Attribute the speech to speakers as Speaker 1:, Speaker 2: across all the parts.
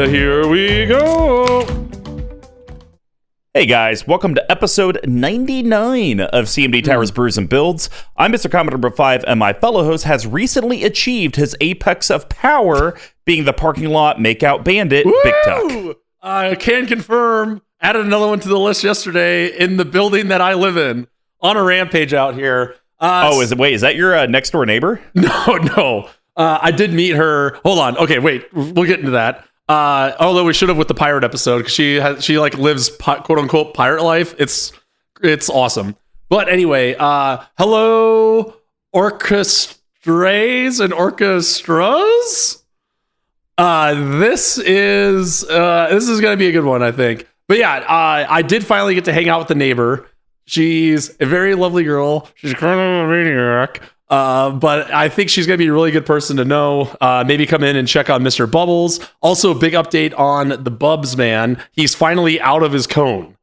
Speaker 1: here we go.
Speaker 2: Hey guys, welcome to episode 99 of CMD Towers Brews and Builds. I'm Mr. Commodore 5, and my fellow host has recently achieved his apex of power, being the parking lot makeout bandit, bigTuck.
Speaker 1: I can confirm, added another one to the list yesterday in the building that I live in, on a rampage out here.
Speaker 2: Is that your next door neighbor?
Speaker 1: No. I did meet her. Hold on. Okay, wait. We'll get into that. Although we should have with the pirate episode, because she lives quote unquote pirate life. It's awesome. But anyway, hello orchestras and orchestras. This is gonna be a good one, I think. But yeah, I did finally get to hang out with the neighbor. She's a very lovely girl. She's kind of a maniac. But I think she's going to be a really good person to know. Maybe come in and check on Mr. Bubbles. Also, big update on the Bubs man. He's finally out of his cone.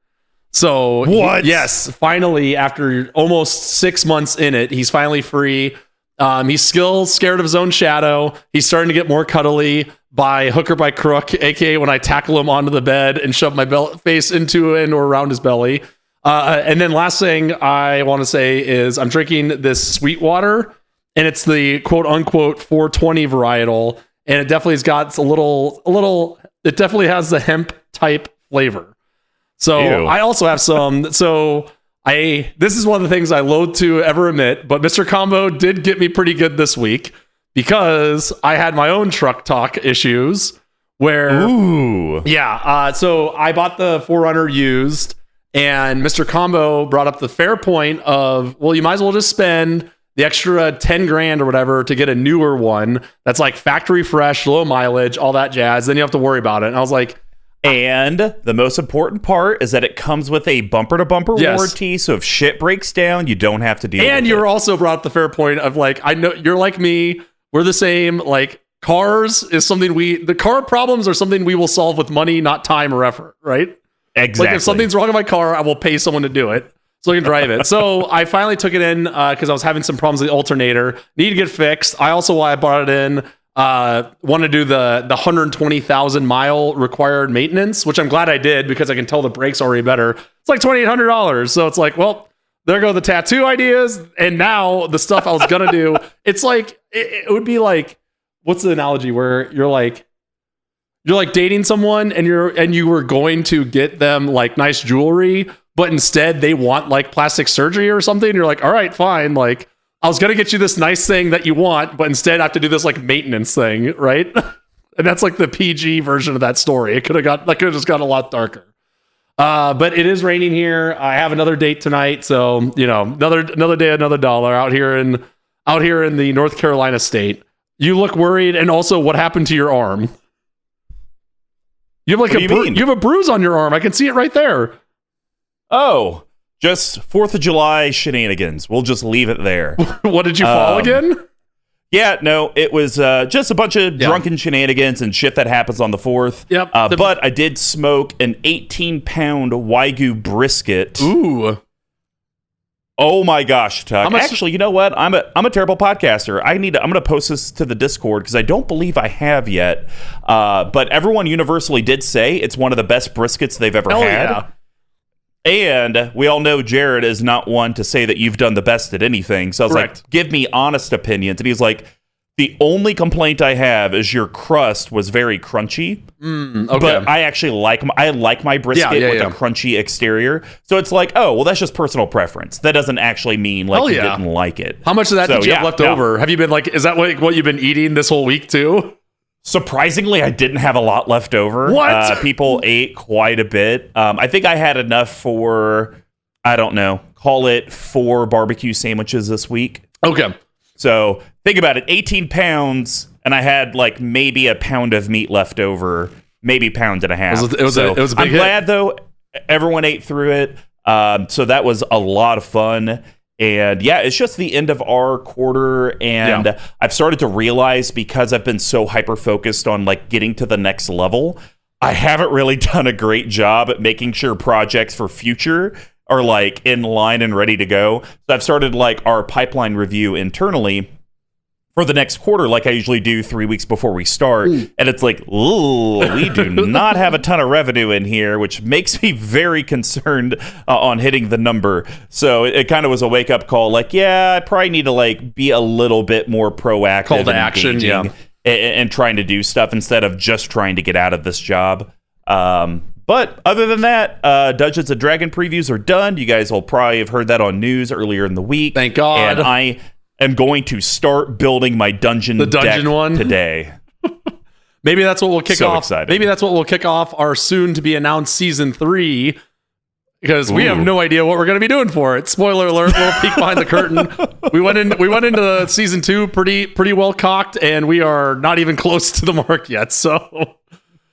Speaker 1: So,
Speaker 2: what?
Speaker 1: Yes, finally, after almost 6 months in it, he's finally free. He's still scared of his own shadow. He's starting to get more cuddly by hook or by crook, aka when I tackle him onto the bed and shove my face into and or around his belly. And then last thing I want to say is I'm drinking this sweet water, and it's the quote unquote 420 varietal, and it definitely has got it definitely has the hemp type flavor. So ew. I also have some. This is one of the things I loathe to ever admit, but Mr. Combo did get me pretty good this week because I had my own truck talk issues where, so I bought the 4Runner used. And Mr. Combo brought up the fair point of, well, you might as well just spend the extra 10 grand or whatever to get a newer one that's like factory fresh, low mileage, all that jazz. Then you have to worry about it. And I was like,
Speaker 2: and the most important part is that it comes with a bumper-to-bumper warranty. So if shit breaks down, you don't have to deal with it.
Speaker 1: And you also brought up the fair point of like, I know you're like me. We're the same. Like cars is something the car problems are something we will solve with money, not time or effort. Right.
Speaker 2: Exactly.
Speaker 1: Like if something's wrong with my car, I will pay someone to do it so I can drive it. So I finally took it in because I was having some problems with the alternator. Need to get fixed. I also, while I brought it in, want to do the 120,000 mile required maintenance, which I'm glad I did because I can tell the brakes already better. It's like $2,800. So it's like, well, there go the tattoo ideas. And now the stuff I was going to do, it's like, it would be like, what's the analogy where you're like dating someone and you were going to get them like nice jewelry, but instead they want like plastic surgery or something. You're like, all right, fine. Like I was going to get you this nice thing that you want, but instead I have to do this like maintenance thing. Right. And that's like the PG version of that story. It could have just got a lot darker. But it is raining here. I have another date tonight. So, another day, another dollar out here in the North Carolina state. You look worried. And also what happened to your arm? You have like you have a bruise on your arm. I can see it right there.
Speaker 2: Oh, just 4th of July shenanigans. We'll just leave it there.
Speaker 1: What, did you fall again?
Speaker 2: Yeah, no, it was just a bunch of drunken shenanigans and shit that happens on the 4th. Yep. But I did smoke an 18-pound Wagyu brisket.
Speaker 1: Ooh.
Speaker 2: Oh my gosh, Tuck. Actually, you know what? I'm a terrible podcaster. I'm going to post this to the Discord because I don't believe I have yet. But everyone universally did say it's one of the best briskets they've ever had. Yeah. And we all know Jared is not one to say that you've done the best at anything. So I was like, give me honest opinions. And he's like, the only complaint I have is your crust was very crunchy.
Speaker 1: Okay.
Speaker 2: But I actually like my brisket with a crunchy exterior. So it's like, oh, well, that's just personal preference. That doesn't actually mean like you didn't like it.
Speaker 1: How much of that did you have left over? Have you been like, is that what you've been eating this whole week too?
Speaker 2: Surprisingly, I didn't have a lot left over.
Speaker 1: What?
Speaker 2: People ate quite a bit. I think I had enough for, I don't know, call it 4 barbecue sandwiches this week.
Speaker 1: Okay.
Speaker 2: So think about it, 18 pounds, and I had like maybe a pound of meat left over, maybe pound and a half.
Speaker 1: It was a big
Speaker 2: I'm glad, though, everyone ate through it. So that was a lot of fun. And yeah, it's just the end of our quarter. And I've started to realize, because I've been so hyper-focused on like getting to the next level, I haven't really done a great job at making sure projects for future are like in line and ready to go. So I've started like our pipeline review internally for the next quarter, like I usually do 3 weeks before we start. And it's like, ooh, we do not have a ton of revenue in here, which makes me very concerned on hitting the number. So it kind of was a wake up call. Like, yeah, I probably need to like be a little bit more proactive.
Speaker 1: Call to action, yeah.
Speaker 2: And trying to do stuff instead of just trying to get out of this job. But other than that, Dungeons & Dragon previews are done. You guys will probably have heard that on news earlier in the week.
Speaker 1: Thank God.
Speaker 2: And I am going to start building my dungeon deck
Speaker 1: one
Speaker 2: today.
Speaker 1: Maybe that's what we'll kick off.
Speaker 2: Excited.
Speaker 1: Maybe that's what will kick off our soon to be announced season 3, because we have no idea what we're going to be doing for it. Spoiler alert, little peek behind the curtain. We went into season 2 pretty well cocked, and we are not even close to the mark yet. So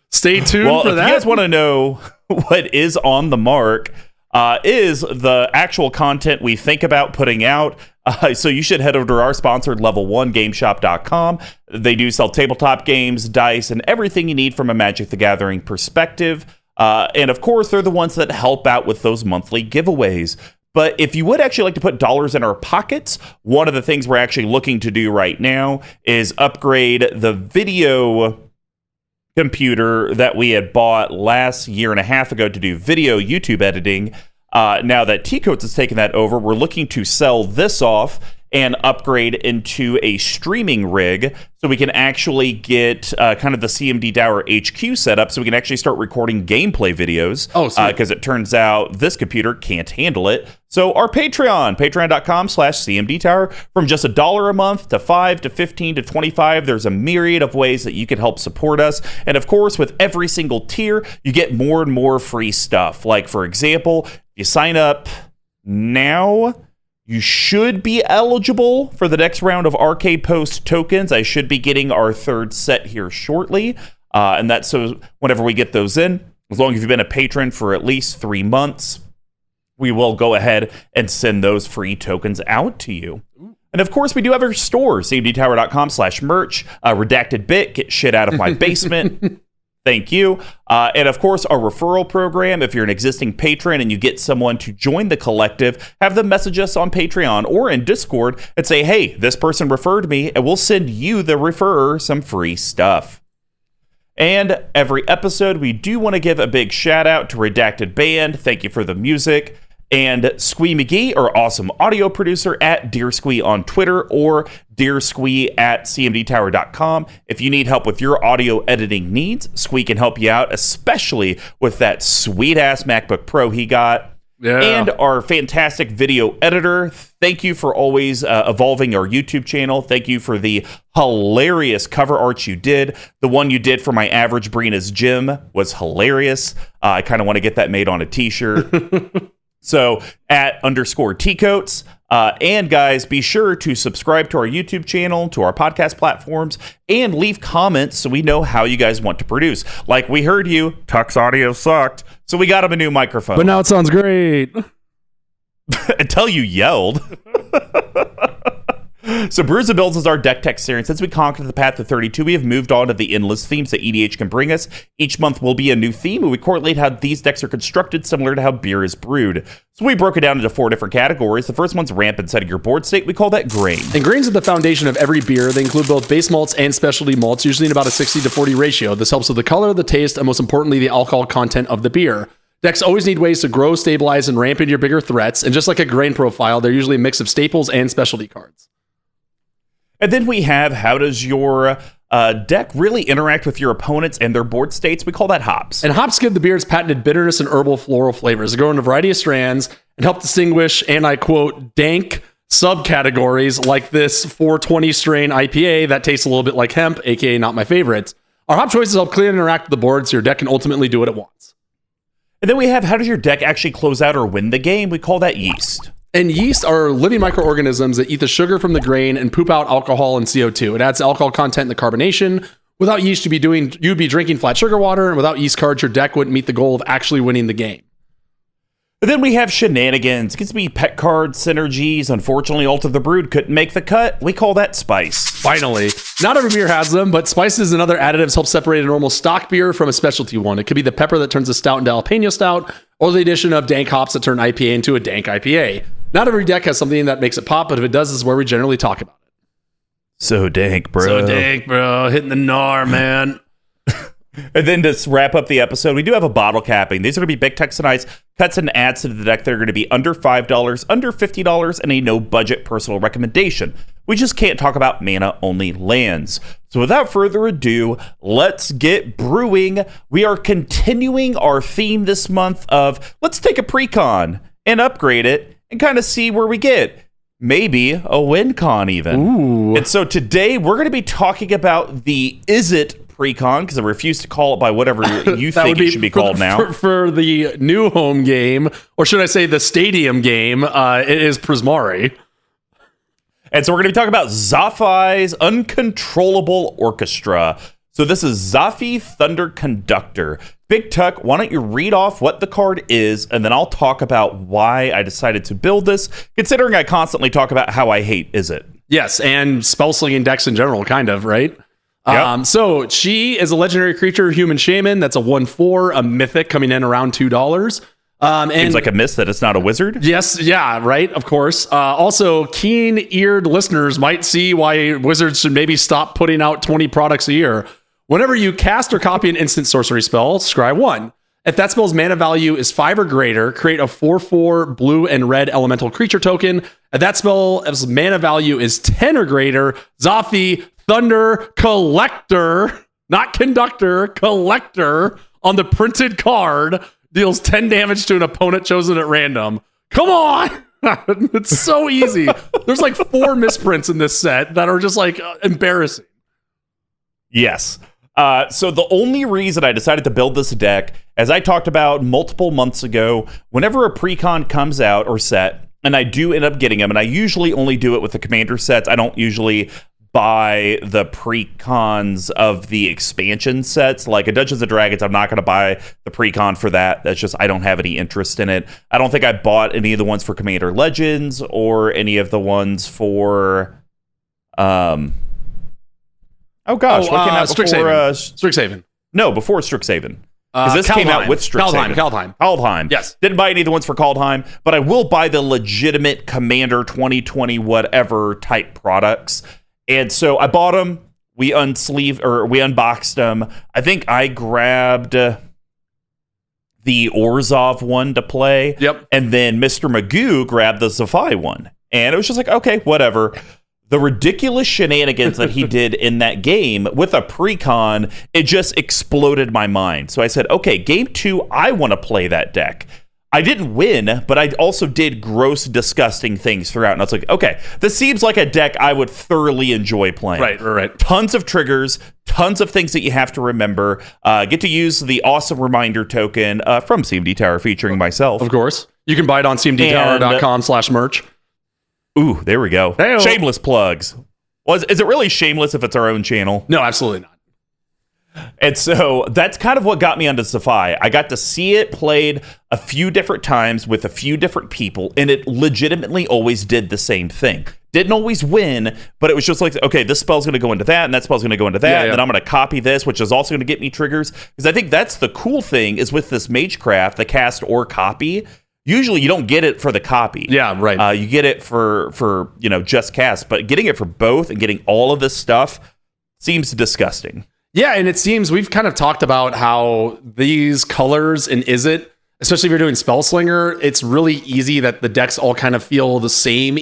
Speaker 1: stay tuned for that.
Speaker 2: If you guys want to know what is on the mark, is the actual content we think about putting out. So you should head over to our sponsored level1gameshop.com. They do sell tabletop games, dice, and everything you need from a Magic the Gathering perspective. And of course, they're the ones that help out with those monthly giveaways. But if you would actually like to put dollars in our pockets, one of the things we're actually looking to do right now is upgrade the video computer that we had bought last year and a half ago to do video YouTube editing. Now that T-Coats has taken that over, we're looking to sell this off and upgrade into a streaming rig so we can actually get kind of the CMD Tower HQ set up so we can actually start recording gameplay videos. Because it turns out this computer can't handle it. So our patreon.com/CMD Tower, from just $1 a month to $5 to $15 to $25, there's a myriad of ways that you can help support us. And of course, with every single tier, you get more and more free stuff. Like, for example, you sign up now, you should be eligible for the next round of Arcade Post tokens. I should be getting our 3rd set here shortly. And that's so whenever we get those in, as long as you've been a patron for at least 3 months, we will go ahead and send those free tokens out to you. And of course, we do have our store, cmdtower.com/merch. Redacted Bit, get shit out of my basement. Thank you. And of course, our referral program. If you're an existing patron and you get someone to join the collective, have them message us on Patreon or in Discord and say, hey, this person referred me, and we'll send you, the referrer, some free stuff. And every episode, we do want to give a big shout out to Redacted Band. Thank you for the music. And Squee McGee, our awesome audio producer, at Dear Squee on Twitter, or Dear Squee at cmdtower.com. If you need help with your audio editing needs, Squee can help you out, especially with that sweet-ass MacBook Pro he got. Yeah. And our fantastic video editor. Thank you for always evolving our YouTube channel. Thank you for the hilarious cover art you did. The one you did for my Average Brina's Gym was hilarious. I kind of want to get that made on a t-shirt. So at _Tcoats. And guys, be sure to subscribe to our YouTube channel, to our podcast platforms, and leave comments so we know how you guys want to produce. Like we heard you, Tuck's audio sucked, so we got him a new microphone.
Speaker 1: But now it sounds great.
Speaker 2: Until you yelled. So Brews and Builds is our deck tech series. Since we conquered the path to 32, we have moved on to the endless themes that EDH can bring us. Each month will be a new theme, and we correlate how these decks are constructed, similar to how beer is brewed. So we broke it down into 4 different categories. The first one's ramp and setting your board state. We call that grain.
Speaker 1: And grains are the foundation of every beer. They include both base malts and specialty malts, usually in about a 60-40 ratio. This helps with the color, the taste, and most importantly, the alcohol content of the beer. Decks always need ways to grow, stabilize, and ramp into your bigger threats. And just like a grain profile, they're usually a mix of staples and specialty cards.
Speaker 2: And then we have, how does your deck really interact with your opponents and their board states? We call that hops.
Speaker 1: And hops give the beer its patented bitterness and herbal floral flavors. They grow in a variety of strands and help distinguish, and I quote, dank subcategories like this 420 strain IPA that tastes a little bit like hemp, aka not my favorite. Our hop choices help clearly interact with the board so your deck can ultimately do what it wants.
Speaker 2: And then we have, how does your deck actually close out or win the game? We call that yeast.
Speaker 1: And yeast are living microorganisms that eat the sugar from the grain and poop out alcohol and CO2. It adds alcohol content in the carbonation. Without yeast, you'd be drinking flat sugar water, and without yeast cards, your deck wouldn't meet the goal of actually winning the game.
Speaker 2: And then we have shenanigans. It gets to be pet card synergies. Unfortunately, Alter the Brood couldn't make the cut. We call that spice.
Speaker 1: Finally. Not every beer has them, but spices and other additives help separate a normal stock beer from a specialty one. It could be the pepper that turns a stout into jalapeno stout, or the addition of dank hops that turn IPA into a dank IPA. Not every deck has something that makes it pop, but if it does, this is where we generally talk about it.
Speaker 2: So dank, bro.
Speaker 1: So dank, bro. Hitting the gnar, man.
Speaker 2: And then to wrap up the episode, we do have a bottle capping. These are going to be bigTuck and Ice cuts and adds to the deck. They're going to be under $5, under $50, and a no-budget personal recommendation. We just can't talk about mana-only lands. So without further ado, let's get brewing. We are continuing our theme this month of let's take a precon and upgrade it and kind of see where we get. Maybe a win con even.
Speaker 1: Ooh.
Speaker 2: And so today we're going to be talking about the Is It precon, because I refuse to call it by whatever you think it should be called now.
Speaker 1: For the new home game, or should I say the stadium game, it is Prismari.
Speaker 2: And so we're going to be talking about Zaffai's Uncontrollable Orchestra. So this is Zaffai Thunder Conductor. bigTuck, why don't you read off what the card is, and then I'll talk about why I decided to build this, considering I constantly talk about how I hate Is It.
Speaker 1: Yes, and spell slinging decks in general, kind of, right?
Speaker 2: Yep.
Speaker 1: So she is a legendary creature, human shaman. That's a 1/4, a mythic coming in around $2. And
Speaker 2: seems like a miss that it's not a wizard.
Speaker 1: Yes, yeah, right, of course. Also, keen-eared listeners might see why wizards should maybe stop putting out 20 products a year. Whenever you cast or copy an instant sorcery spell, scry 1. If that spell's mana value is 5 or greater, create a 4/4 blue and red elemental creature token. If that spell's mana value is 10 or greater, Zaffai Thunder Collector, not Conductor, Collector, on the printed card, deals 10 damage to an opponent chosen at random. Come on! It's so easy. There's like 4 misprints in this set that are just like embarrassing.
Speaker 2: Yes. So the only reason I decided to build this deck, as I talked about multiple months ago, whenever a precon comes out or set, and I do end up getting them, and I usually only do it with the commander sets. I don't usually buy the precons of the expansion sets. Like a Dungeons & Dragons, I'm not going to buy the precon for that. That's just, I don't have any interest in it. I don't think I bought any of the ones for Commander Legends or any of the ones for... oh gosh, what came out before...
Speaker 1: Strixhaven.
Speaker 2: No, before Strixhaven. Because this came out with Strixhaven.
Speaker 1: Kaldheim. Yes.
Speaker 2: Didn't buy any of the ones for Kaldheim, but I will buy the legitimate Commander 2020 whatever type products. And so I bought them. We unboxed them. I think I grabbed the Orzhov one to play.
Speaker 1: Yep.
Speaker 2: And then Mr. Magoo grabbed the Zaffai one. And it was just like, okay, whatever. The ridiculous shenanigans that he did in that game with a precon, it just exploded my mind. So I said, okay, game 2, I want to play that deck. I didn't win, but I also did gross, disgusting things throughout. And I was like, okay, this seems like a deck I would thoroughly enjoy playing.
Speaker 1: Right.
Speaker 2: Tons of triggers, tons of things that you have to remember. Get to use the awesome reminder token from CMD Tower featuring myself.
Speaker 1: Of course. You can buy it on cmdtower.com/merch.
Speaker 2: Ooh, there we go.
Speaker 1: Hey-o.
Speaker 2: Shameless plugs. Well, is it really shameless if it's our own channel?
Speaker 1: No, absolutely not.
Speaker 2: And so that's kind of what got me onto Zaffai. I got to see it played a few different times with a few different people, and it legitimately always did the same thing. Didn't always win, but it was just like, okay, this spell's going to go into that, and that spell's going to go into that, and then I'm going to copy this, which is also going to get me triggers. Because I think that's the cool thing is with this magecraft, the cast or copy, usually you don't get it for the copy.
Speaker 1: Yeah, right.
Speaker 2: You get it for just cast, but getting it for both and getting all of this stuff seems disgusting.
Speaker 1: Yeah, and it seems we've kind of talked about how these colors and Is It, especially if you're doing Spellslinger, it's really easy that the decks all kind of feel the same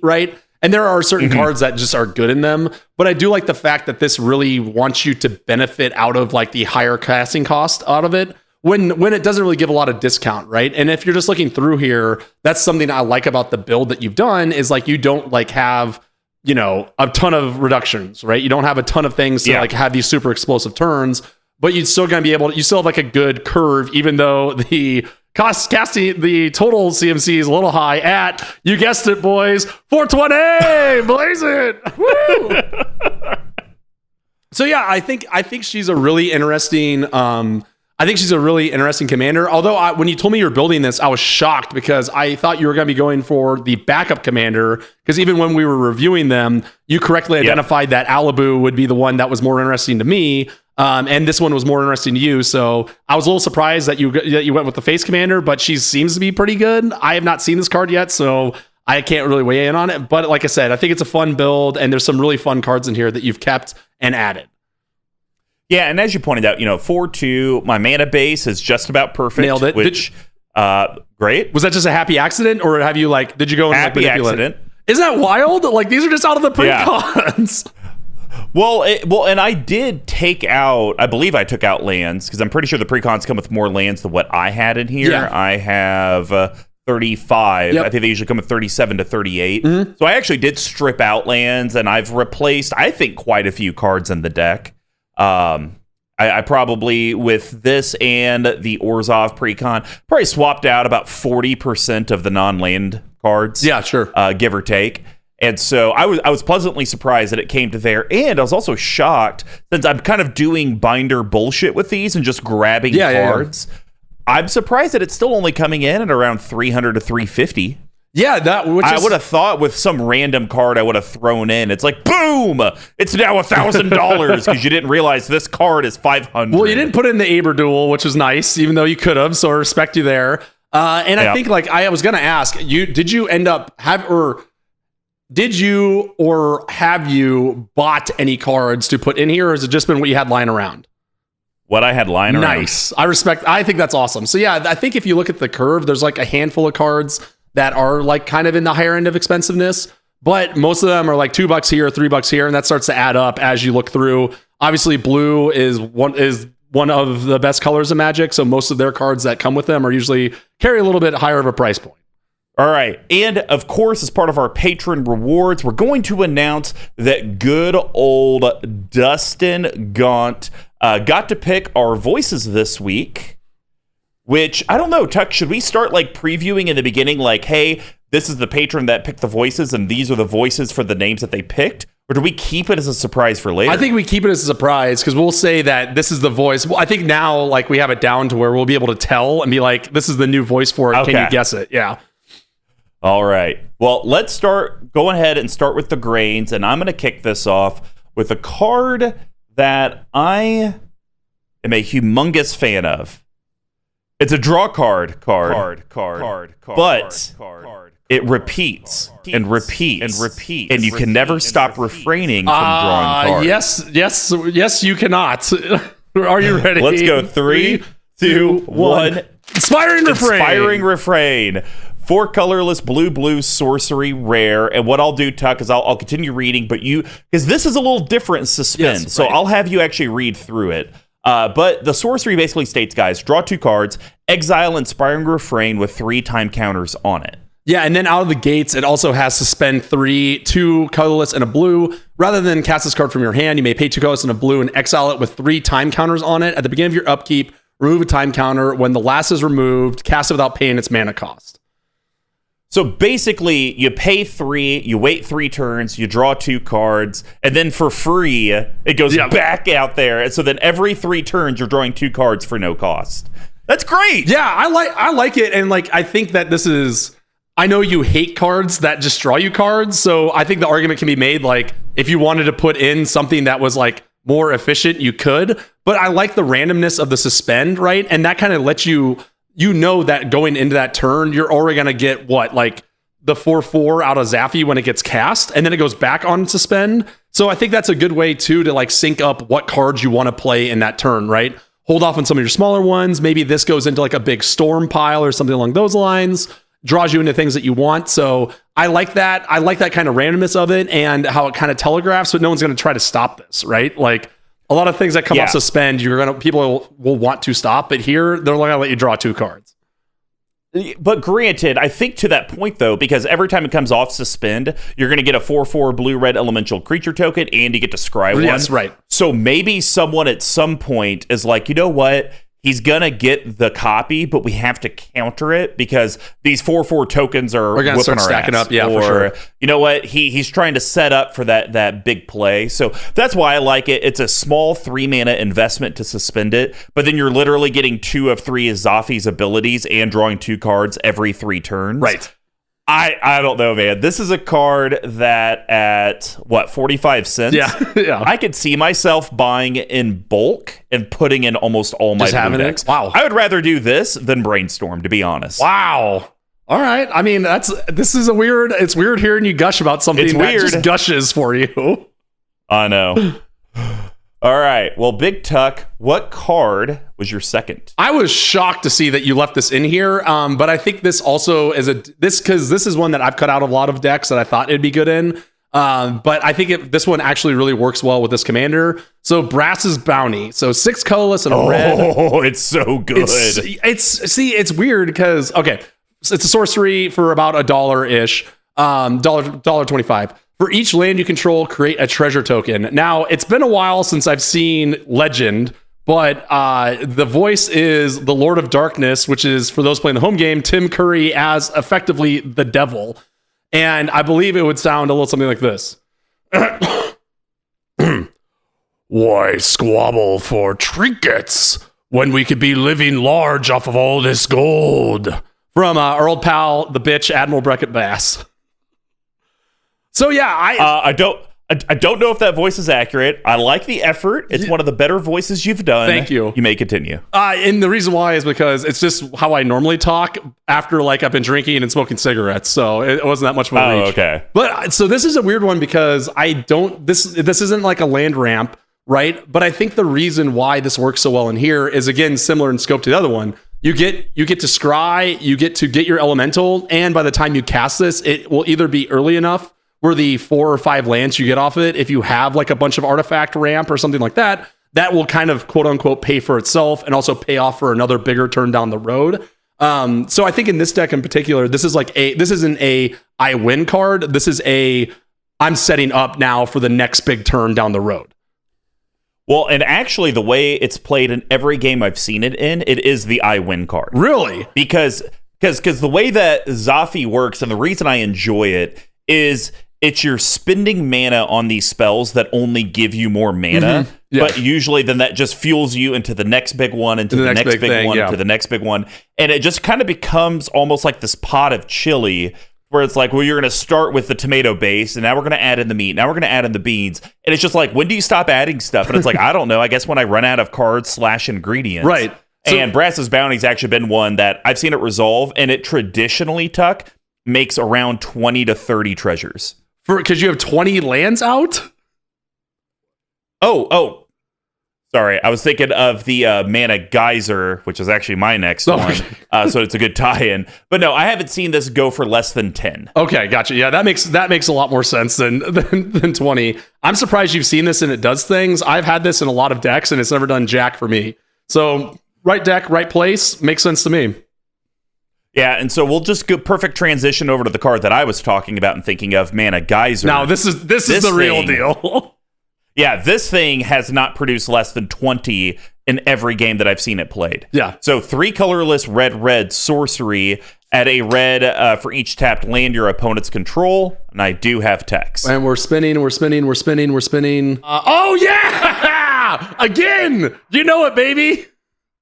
Speaker 1: right? And there are certain cards that just are good in them, but I do like the fact that this really wants you to benefit out of like the higher casting cost out of it when it doesn't really give a lot of discount, right? And if you're just looking through here, that's something I like about the build that you've done is like you don't like have a ton of reductions, right? You don't have a ton of things to like have these super explosive turns, but you're still going to be able to, you still have like a good curve, even though the casting, the total CMC is a little high at, you guessed it, boys, 420, blaze it. Woo! So yeah, I think she's a really interesting, commander. Although when you told me you were building this, I was shocked because I thought you were going to be going for the backup commander. Because even when we were reviewing them, you correctly identified that Alibu would be the one that was more interesting to me, and this one was more interesting to you. So I was a little surprised that you went with the face commander, but she seems to be pretty good. I have not seen this card yet, so I can't really weigh in on it. But like I said, I think it's a fun build, and there's some really fun cards in here that you've kept and added.
Speaker 2: Yeah, and as you pointed out, 4/2, my mana base is just about perfect.
Speaker 1: Nailed it.
Speaker 2: Which, great.
Speaker 1: Was that just a happy accident, or have you did you go and
Speaker 2: happy accident?
Speaker 1: Isn't that wild? Like, these are just out of the precons.
Speaker 2: Yeah. Well, and I did take out, I believe I took out lands, because I'm pretty sure the precons come with more lands than what I had in here.
Speaker 1: Yeah.
Speaker 2: I have 35. Yep. I think they usually come with 37 to 38. Mm-hmm. So I actually did strip out lands, and I've replaced, I think, quite a few cards in the deck. I probably, with this and the Orzhov precon, probably swapped out about 40% of the non-land cards.
Speaker 1: Yeah, sure.
Speaker 2: Give or take. And so I was pleasantly surprised that it came to there. And I was also shocked, since I'm kind of doing binder bullshit with these and just grabbing cards. Yeah. I'm surprised that it's still only coming in at around 300 to 350.
Speaker 1: Yeah,
Speaker 2: I would have thought with some random card I would have thrown in. It's like, boom! It's now $1,000 because you didn't realize this card is 500.
Speaker 1: Well, you didn't put in the Aber duel, which was nice, even though you could have. So I respect you there. And I think, I was going to ask you, did you have you bought any cards to put in here, or has it just been what you had lying around?
Speaker 2: What I had lying around.
Speaker 1: Nice. I think that's awesome. So yeah, I think if you look at the curve, there's a handful of cards that are kind of in the higher end of expensiveness, but most of them are $2 here, $3 here, and that starts to add up as you look through. Obviously, blue is one of the best colors of Magic, so most of their cards that come with them are usually carry a little bit higher of a price point.
Speaker 2: All right, and of course, as part of our patron rewards, we're going to announce that good old Dustin Gaunt got to pick our voices this week. Which, I don't know, Tuck, should we start previewing in the beginning, hey, this is the patron that picked the voices and these are the voices for the names that they picked? Or do we keep it as a surprise for later?
Speaker 1: I think we keep it as a surprise because we'll say that this is the voice. Well, I think now we have it down to where we'll be able to tell and be this is the new voice for it. Okay. Can you guess it? Yeah.
Speaker 2: All right. Well, let's go ahead and start with the grains, and I'm going to kick this off with a card that I am a humongous fan of. It's a draw card, but it repeats and repeats, and you can never stop refraining from drawing cards.
Speaker 1: Yes, you cannot. Are you ready?
Speaker 2: Let's go. 3, 2, 1.
Speaker 1: Inspiring
Speaker 2: Refrain. 4 colorless blue sorcery rare. And what I'll do, Tuck, is I'll continue reading, but because this is a little different in Suspend, yes, so I'll have you actually read through it. But the sorcery basically states, guys, draw 2 cards, exile Inspiring Refrain with 3 time counters on it.
Speaker 1: Yeah, and then out of the gates, it also has Suspend 3, 2 colorless, and a blue. Rather than cast this card from your hand, you may pay 2 colorless and a blue and exile it with 3 time counters on it. At the beginning of your upkeep, remove a time counter. When the last is removed, cast it without paying its mana cost.
Speaker 2: So basically, you pay 3, you wait 3 turns, you draw 2 cards, and then for free, it goes back out there. And so then every 3 turns, you're drawing 2 cards for no cost. That's great.
Speaker 1: Yeah, I like it. And I think that this is, I know you hate cards that just draw you cards. So I think the argument can be made, if you wanted to put in something that was more efficient, you could. But I like the randomness of the Suspend, right? And that kind of lets you that going into that turn, you're already going to get the 4/4 out of Zaffai when it gets cast, and then it goes back on Suspend. So I think that's a good way too to sync up what cards you want to play in that turn, right? Hold off on some of your smaller ones. Maybe this goes into a big storm pile or something along those lines, draws you into things that you want. So I like that. I like that kind of randomness of it and how it kind of telegraphs, but no one's going to try to stop this, right? A lot of things that come off Suspend, people will want to stop, but here they're going to let you draw 2 cards.
Speaker 2: But granted, I think to that point though, because every time it comes off Suspend, you're going to get a 4/4 blue-red elemental creature token, and you get to scry one.
Speaker 1: Yes, right.
Speaker 2: So maybe someone at some point is you know what? He's going to get the copy, but we have to counter it because these 4/4 tokens are
Speaker 1: going to start stacking up. Yeah,
Speaker 2: or,
Speaker 1: for sure.
Speaker 2: You know what? He's trying to set up for that big play. So that's why I like it. It's a small 3 mana investment to suspend it, but then you're literally getting 2 of 3 Zaffai's abilities and drawing 2 cards every 3 turns.
Speaker 1: Right.
Speaker 2: I don't know, man. This is a card that at, 45 cents?
Speaker 1: Yeah.
Speaker 2: I could see myself buying in bulk and putting in almost all my blue decks.
Speaker 1: Wow.
Speaker 2: I would rather do this than Brainstorm, to be honest.
Speaker 1: Wow. All right. I mean, it's weird hearing you gush about something that just gushes for you.
Speaker 2: I know. All right. Well, bigTuck, what card was your second?
Speaker 1: I was shocked to see that you left this in here, but I think this also is because this is one that I've cut out of a lot of decks that I thought it'd be good in. But I think this one actually really works well with this commander. So Brass's Bounty. So 6 colorless and a red.
Speaker 2: Oh, it's so good.
Speaker 1: It's weird because, okay, so it's a sorcery for about $1-ish, $1.25. For each land you control, create a treasure token. Now, it's been a while since I've seen Legend, but the voice is the Lord of Darkness, which is, for those playing the home game, Tim Curry as effectively the devil. And I believe it would sound a little something like this. Why squabble for trinkets when we could be living large off of all this gold? From our old pal, the bitch, Admiral Beckett Bass. So yeah,
Speaker 2: I don't know if that voice is accurate. I like the effort. It's one of the better voices you've done.
Speaker 1: Thank you.
Speaker 2: You may continue.
Speaker 1: And the reason why is because it's just how I normally talk after I've been drinking and smoking cigarettes. So it wasn't that much of a reach.
Speaker 2: Okay.
Speaker 1: But so this is a weird one because this isn't like a land ramp, right? But I think the reason why this works so well in here is, again, similar in scope to the other one. You get to scry, you get to get your elemental, and by the time you cast this, it will either be early enough where the 4 or 5 lands you get off of it, if you have a bunch of artifact ramp or something like that, that will kind of quote unquote pay for itself and also pay off for another bigger turn down the road. So I think in this deck in particular, this isn't a I win card. This is I'm setting up now for the next big turn down the road.
Speaker 2: Well, and actually the way it's played in every game I've seen it in, it is the I win card.
Speaker 1: Really?
Speaker 2: Because the way that Zaffai works, and the reason I enjoy it, is it's you're spending mana on these spells that only give you more mana, but usually then that just fuels you into the next big one, into the next big one, into the next big one. And it just kind of becomes almost like this pot of chili where it's like, well, you're going to start with the tomato base, and now we're going to add in the meat. Now we're going to add in the beans. And it's just like, when do you stop adding stuff? And it's like, I don't know. I guess when I run out of cards / ingredients.
Speaker 1: Right.
Speaker 2: And Brass's Bounty's actually been one that I've seen it resolve, and it traditionally, Tuck, makes around 20 to 30 treasures.
Speaker 1: Because you have 20 lands out?
Speaker 2: Oh. Sorry, I was thinking of the Mana Geyser, which is actually my next one. So it's a good tie-in. But no, I haven't seen this go for less than 10.
Speaker 1: Okay, gotcha. Yeah, that makes a lot more sense than 20. I'm surprised you've seen this and it does things. I've had this in a lot of decks and it's never done jack for me. So right deck, right place, makes sense to me.
Speaker 2: Yeah, and so we'll just go perfect transition over to the card that I was talking about and thinking of, Mana Geyser.
Speaker 1: Now, this is the real deal.
Speaker 2: Yeah, this thing has not produced less than 20 in every game that I've seen it played.
Speaker 1: Yeah.
Speaker 2: So 3 colorless red sorcery, add a red for each tapped land your opponents control, and I do have text.
Speaker 1: And we're spinning. Oh, yeah! Again! You know it, baby!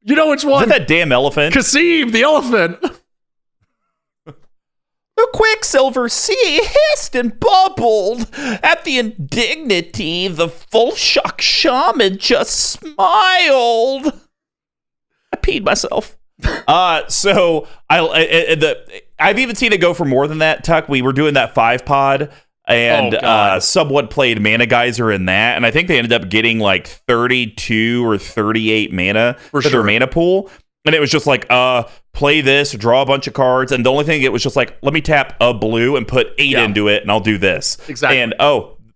Speaker 1: You know which one?
Speaker 2: Is that damn elephant?
Speaker 1: Kasim, the elephant!
Speaker 2: The Quicksilver Sea hissed and bubbled. At the indignity, the full shock shaman just smiled. I peed myself. So I've even seen it go for more than that, Tuck. We were doing that 5-pod, and someone played Mana Geyser in that, and I think they ended up getting 32 or 38 mana for their mana pool. And it was just play this, draw a bunch of cards, and the only thing it was just let me tap a blue and put 8 into it, and I'll do this.
Speaker 1: Exactly.
Speaker 2: And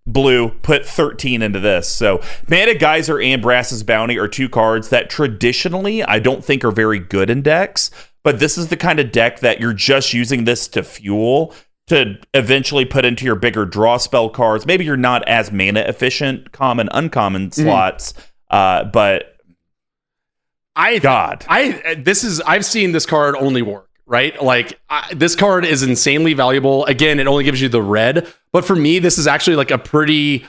Speaker 2: blue, put 13 into this. So Mana Geyser and Brass's Bounty are 2 cards that traditionally I don't think are very good in decks, but this is the kind of deck that you're just using this to fuel to eventually put into your bigger draw spell cards. Maybe you're not as mana efficient, common, uncommon slots, but
Speaker 1: I've seen this card only work, right? This card is insanely valuable. Again, it only gives you the red, but for me, this is actually a pretty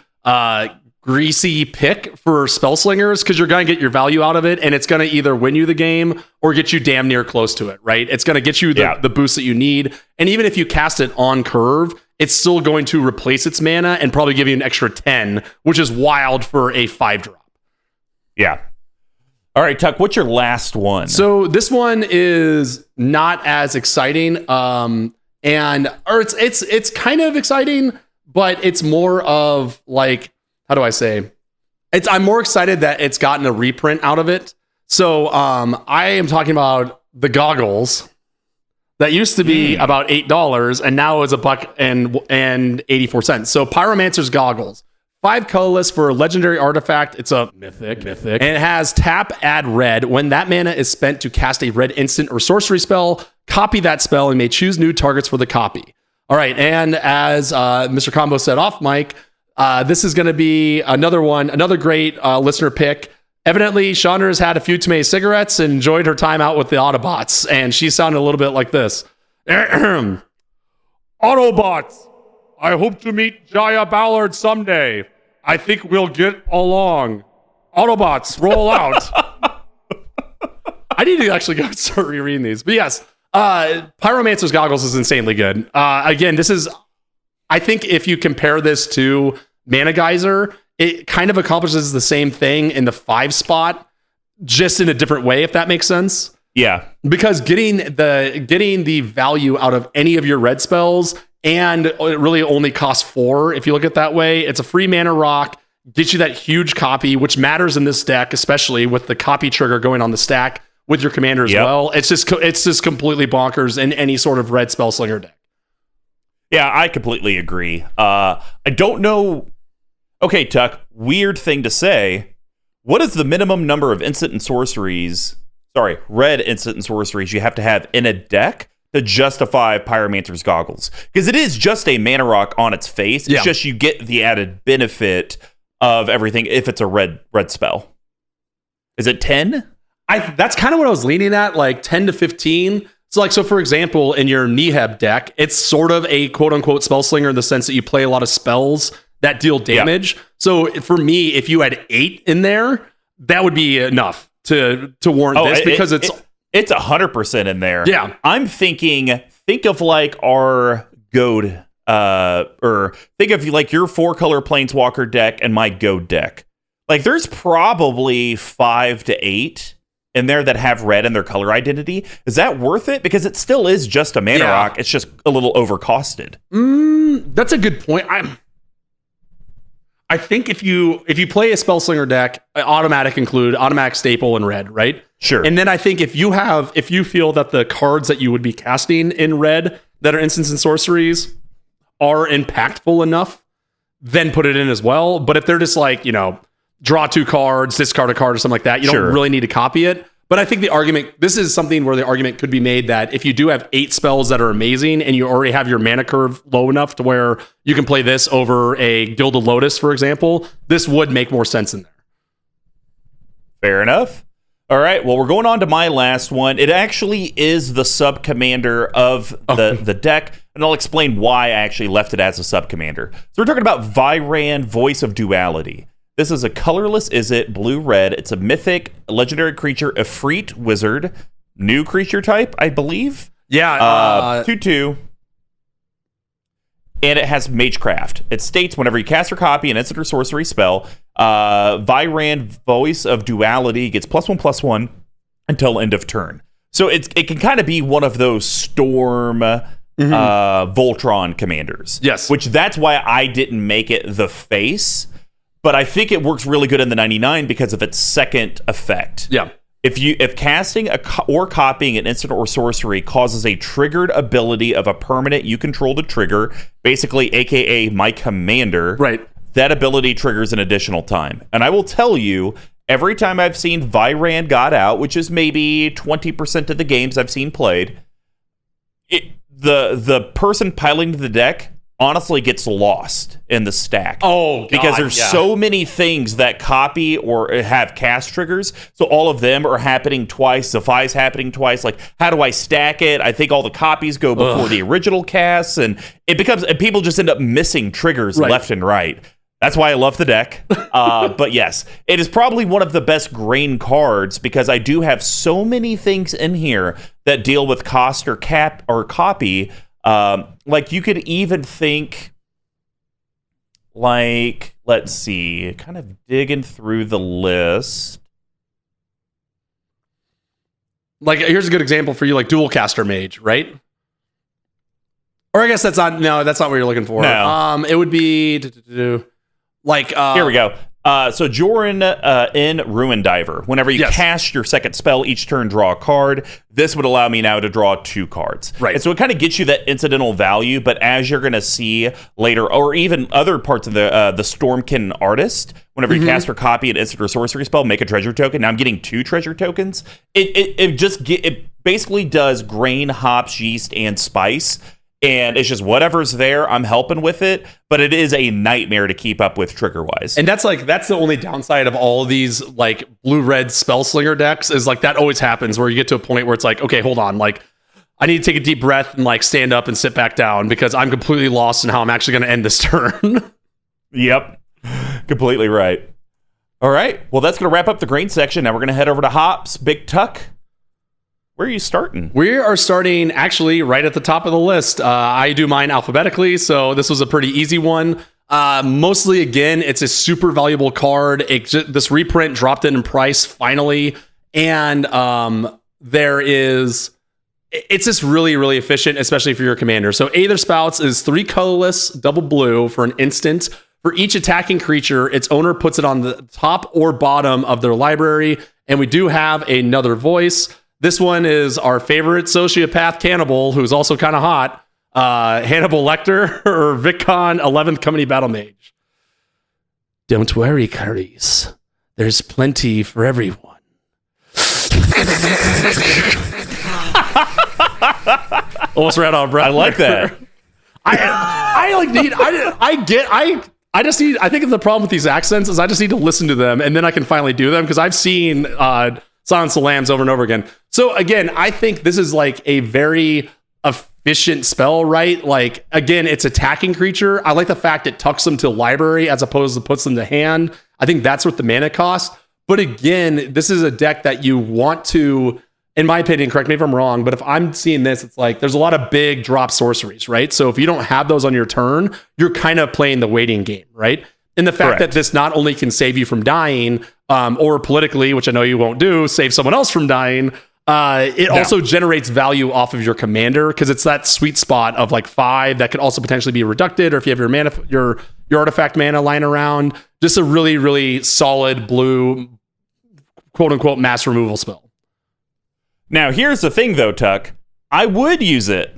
Speaker 1: greasy pick for spell slingers because you're going to get your value out of it, and it's going to either win you the game or get you damn near close to it, right? It's going to get you the boost that you need, and even if you cast it on curve, it's still going to replace its mana and probably give you an extra 10, which is wild for a 5-drop.
Speaker 2: Yeah. All right, Tuck, what's your last one?
Speaker 1: So this one is not as exciting, or it's kind of exciting, but it's more of like, how do I say? I'm more excited that it's gotten a reprint out of it. So I am talking about the goggles that used to be about $8 and now is $1.84. So Pyromancer's goggles. 5 colorless for a legendary artifact. It's a mythic. And it has tap, add red. When that mana is spent to cast a red instant or sorcery spell, copy that spell and may choose new targets for the copy. All right. And as Mr. Combo said off mic, this is going to be another great listener pick. Evidently, Chandra's had a few too many cigarettes and enjoyed her time out with the Autobots. And she sounded a little bit like this. Autobots. I hope to meet Jaya Ballard someday. I think we'll get along. Autobots, roll out. I need to actually go and start rereading these. But yes, Pyromancer's Goggles is insanely good. Again, I think if you compare this to Mana Geyser, it kind of accomplishes the same thing in the 5 spot, just in a different way, if that makes sense.
Speaker 2: Yeah.
Speaker 1: Because getting the value out of any of your red spells, and it really only costs 4 if you look at it that way. It's a free mana rock, gets you that huge copy, which matters in this deck, especially with the copy trigger going on the stack with your commander as well. It's just completely bonkers in any sort of red spell slinger deck.
Speaker 2: Yeah, I completely agree. I don't know. Okay, Tuck, weird thing to say. What is the minimum number of red instant and sorceries you have to have in a deck to justify Pyromancer's Goggles? Because it is just a mana rock on its face. It's just you get the added benefit of everything if it's a red spell. Is it 10?
Speaker 1: That's kind of what I was leaning at, like 10 to 15. So for example, in your Niheb deck, it's sort of a quote-unquote spell slinger in the sense that you play a lot of spells that deal damage. Yeah. So for me, if you had 8 in there, that would be enough to warrant this, because it's
Speaker 2: 100% in there.
Speaker 1: Yeah.
Speaker 2: I'm think of like our Goad, or think of like your 4-color Planeswalker deck and my Goad deck. Like there's probably 5 to 8 in there that have red in their color identity. Is that worth it? Because it still is just a mana rock. It's just a little overcosted.
Speaker 1: That's a good point. I think if you play a Spellslinger deck, automatic staple in red, right?
Speaker 2: Sure.
Speaker 1: And then I think if you feel that the cards that you would be casting in red that are instants and sorceries are impactful enough, then put it in as well. But if they're just like, draw 2 cards, discard a card or something like that, you don't really need to copy it. But I think this is something where the argument could be made that if you do have 8 spells that are amazing and you already have your mana curve low enough to where you can play this over a Gilded Lotus, for example, this would make more sense in there.
Speaker 2: Fair enough. All right, well, we're going on to my last one. It actually is the sub-commander of the deck, and I'll explain why I actually left it as a sub-commander. So we're talking about Vyran, Voice of Duality. This is a colorless blue-red. It's a mythic, legendary creature, Efreet wizard, new creature type, I believe.
Speaker 1: Yeah.
Speaker 2: 2/2. And it has magecraft. It states whenever you cast or copy an instant or sorcery spell, Vyran, Voice of Duality gets +1/+1 until end of turn. So it can kind of be one of those Storm Voltron commanders.
Speaker 1: Yes.
Speaker 2: Which that's why I didn't make it the face. But I think it works really good in the 99 because of its second effect.
Speaker 1: Yeah.
Speaker 2: If casting or copying an instant or sorcery causes a triggered ability of a permanent you control to trigger, basically AKA my commander,
Speaker 1: right,
Speaker 2: that ability triggers an additional time. And I will tell you, every time I've seen Vyran got out, which is maybe 20% of the games I've seen played, the person piloting the deck honestly gets lost in the stack.
Speaker 1: Oh, God,
Speaker 2: because there's so many things that copy or have cast triggers. So all of them are happening twice. Zaffai's happening twice. Like, how do I stack it? I think all the copies go before the original casts, and people just end up missing triggers left and right. That's why I love the deck. But yes, it is probably one of the best grain cards because I do have so many things in here that deal with cost or copy. Like you could even think, like, let's see, kind of digging through the list.
Speaker 1: Like, here's a good example for you, like Dual Caster Mage, right? Or I guess that's not what you're looking for.
Speaker 2: No.
Speaker 1: It would be like
Speaker 2: here we go. So Joran in Ruin Diver. Whenever you cast your second spell each turn, draw a card. This would allow me now to draw 2 cards.
Speaker 1: Right.
Speaker 2: And so it kind of gets you that incidental value, but as you're going to see later, or even other parts of the Stormkin Artist, whenever you cast or copy an instant or sorcery spell, make a treasure token. Now I'm getting 2 treasure tokens. It basically does grain, hops, yeast, and spice. And it's just whatever's there, I'm helping with it, but it is a nightmare to keep up with trigger-wise.
Speaker 1: And that's the only downside of all of these like blue-red spell slinger decks is like that always happens where you get to a point where it's like, okay, hold on, like I need to take a deep breath and like stand up and sit back down because I'm completely lost in how I'm actually going to end this turn.
Speaker 2: Yep, completely right. All right, well, that's going to wrap up the grain section. Now we're going to head over to hops. bigTuck. Where are you starting?
Speaker 1: We are starting actually right at the top of the list. I do mine alphabetically, so this was a pretty easy one. Mostly, again, it's a super valuable card. This reprint dropped in price finally, and it's just really, really efficient, especially for your commander. So Aether Spouts is 3 colorless, double blue for an instant. For each attacking creature, its owner puts it on the top or bottom of their library, and we do have another voice. This one is our favorite sociopath cannibal, who's also kind of hot, Hannibal Lecter, or VicCon 11th Company Battle Mage. Don't worry, Curries. There's plenty for everyone. Almost ran out of breath.
Speaker 2: I like that.
Speaker 1: I think the problem with these accents is I just need to listen to them, and then I can finally do them, because I've seen Silence of the Lambs over and over again. So again, I think this is like a very efficient spell, right? Like, again, it's attacking creature. I like the fact it tucks them to library as opposed to puts them to hand. I think that's what the mana cost. But again, this is a deck that you want to, in my opinion, correct me if I'm wrong, but if I'm seeing this, it's like there's a lot of big drop sorceries, right? So if you don't have those on your turn, you're kind of playing the waiting game, right? And the fact that this not only can save you from dying, or politically, which I know you won't do, save someone else from dying, it also generates value off of your commander, because it's that sweet spot of like 5 that could also potentially be reducted, or if you have your mana, your artifact mana lying around, just a really, really solid blue, quote unquote, mass removal spell.
Speaker 2: Now, here's the thing, though, Tuck. I would use it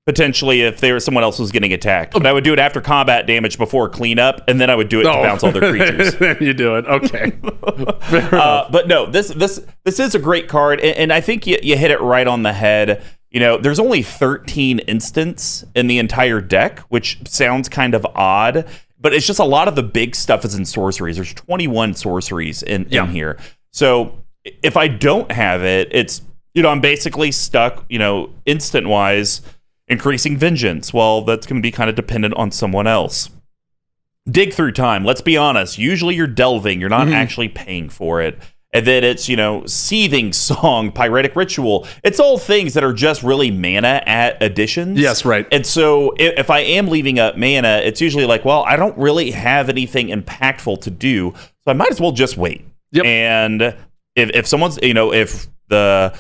Speaker 2: potentially if someone else was getting attacked, but I would do it after combat damage before cleanup, and then I would do it to bounce all their creatures.
Speaker 1: Then you do it, okay.
Speaker 2: But no, this is a great card, and I think you hit it right on the head. You know, there's only 13 instants in the entire deck, which sounds kind of odd, but it's just a lot of the big stuff is in sorceries. There's 21 sorceries in here. So if I don't have it, it's, I'm basically stuck, instant-wise, increasing vengeance. Well, that's going to be kind of dependent on someone else. Dig through time. Let's be honest. Usually you're delving. You're not actually paying for it. And then it's, Seething Song, Pyretic Ritual. It's all things that are just really mana additions.
Speaker 1: Yes, right.
Speaker 2: And so if I am leaving up mana, it's usually like, well, I don't really have anything impactful to do, so I might as well just wait. Yep. And if someone's, if the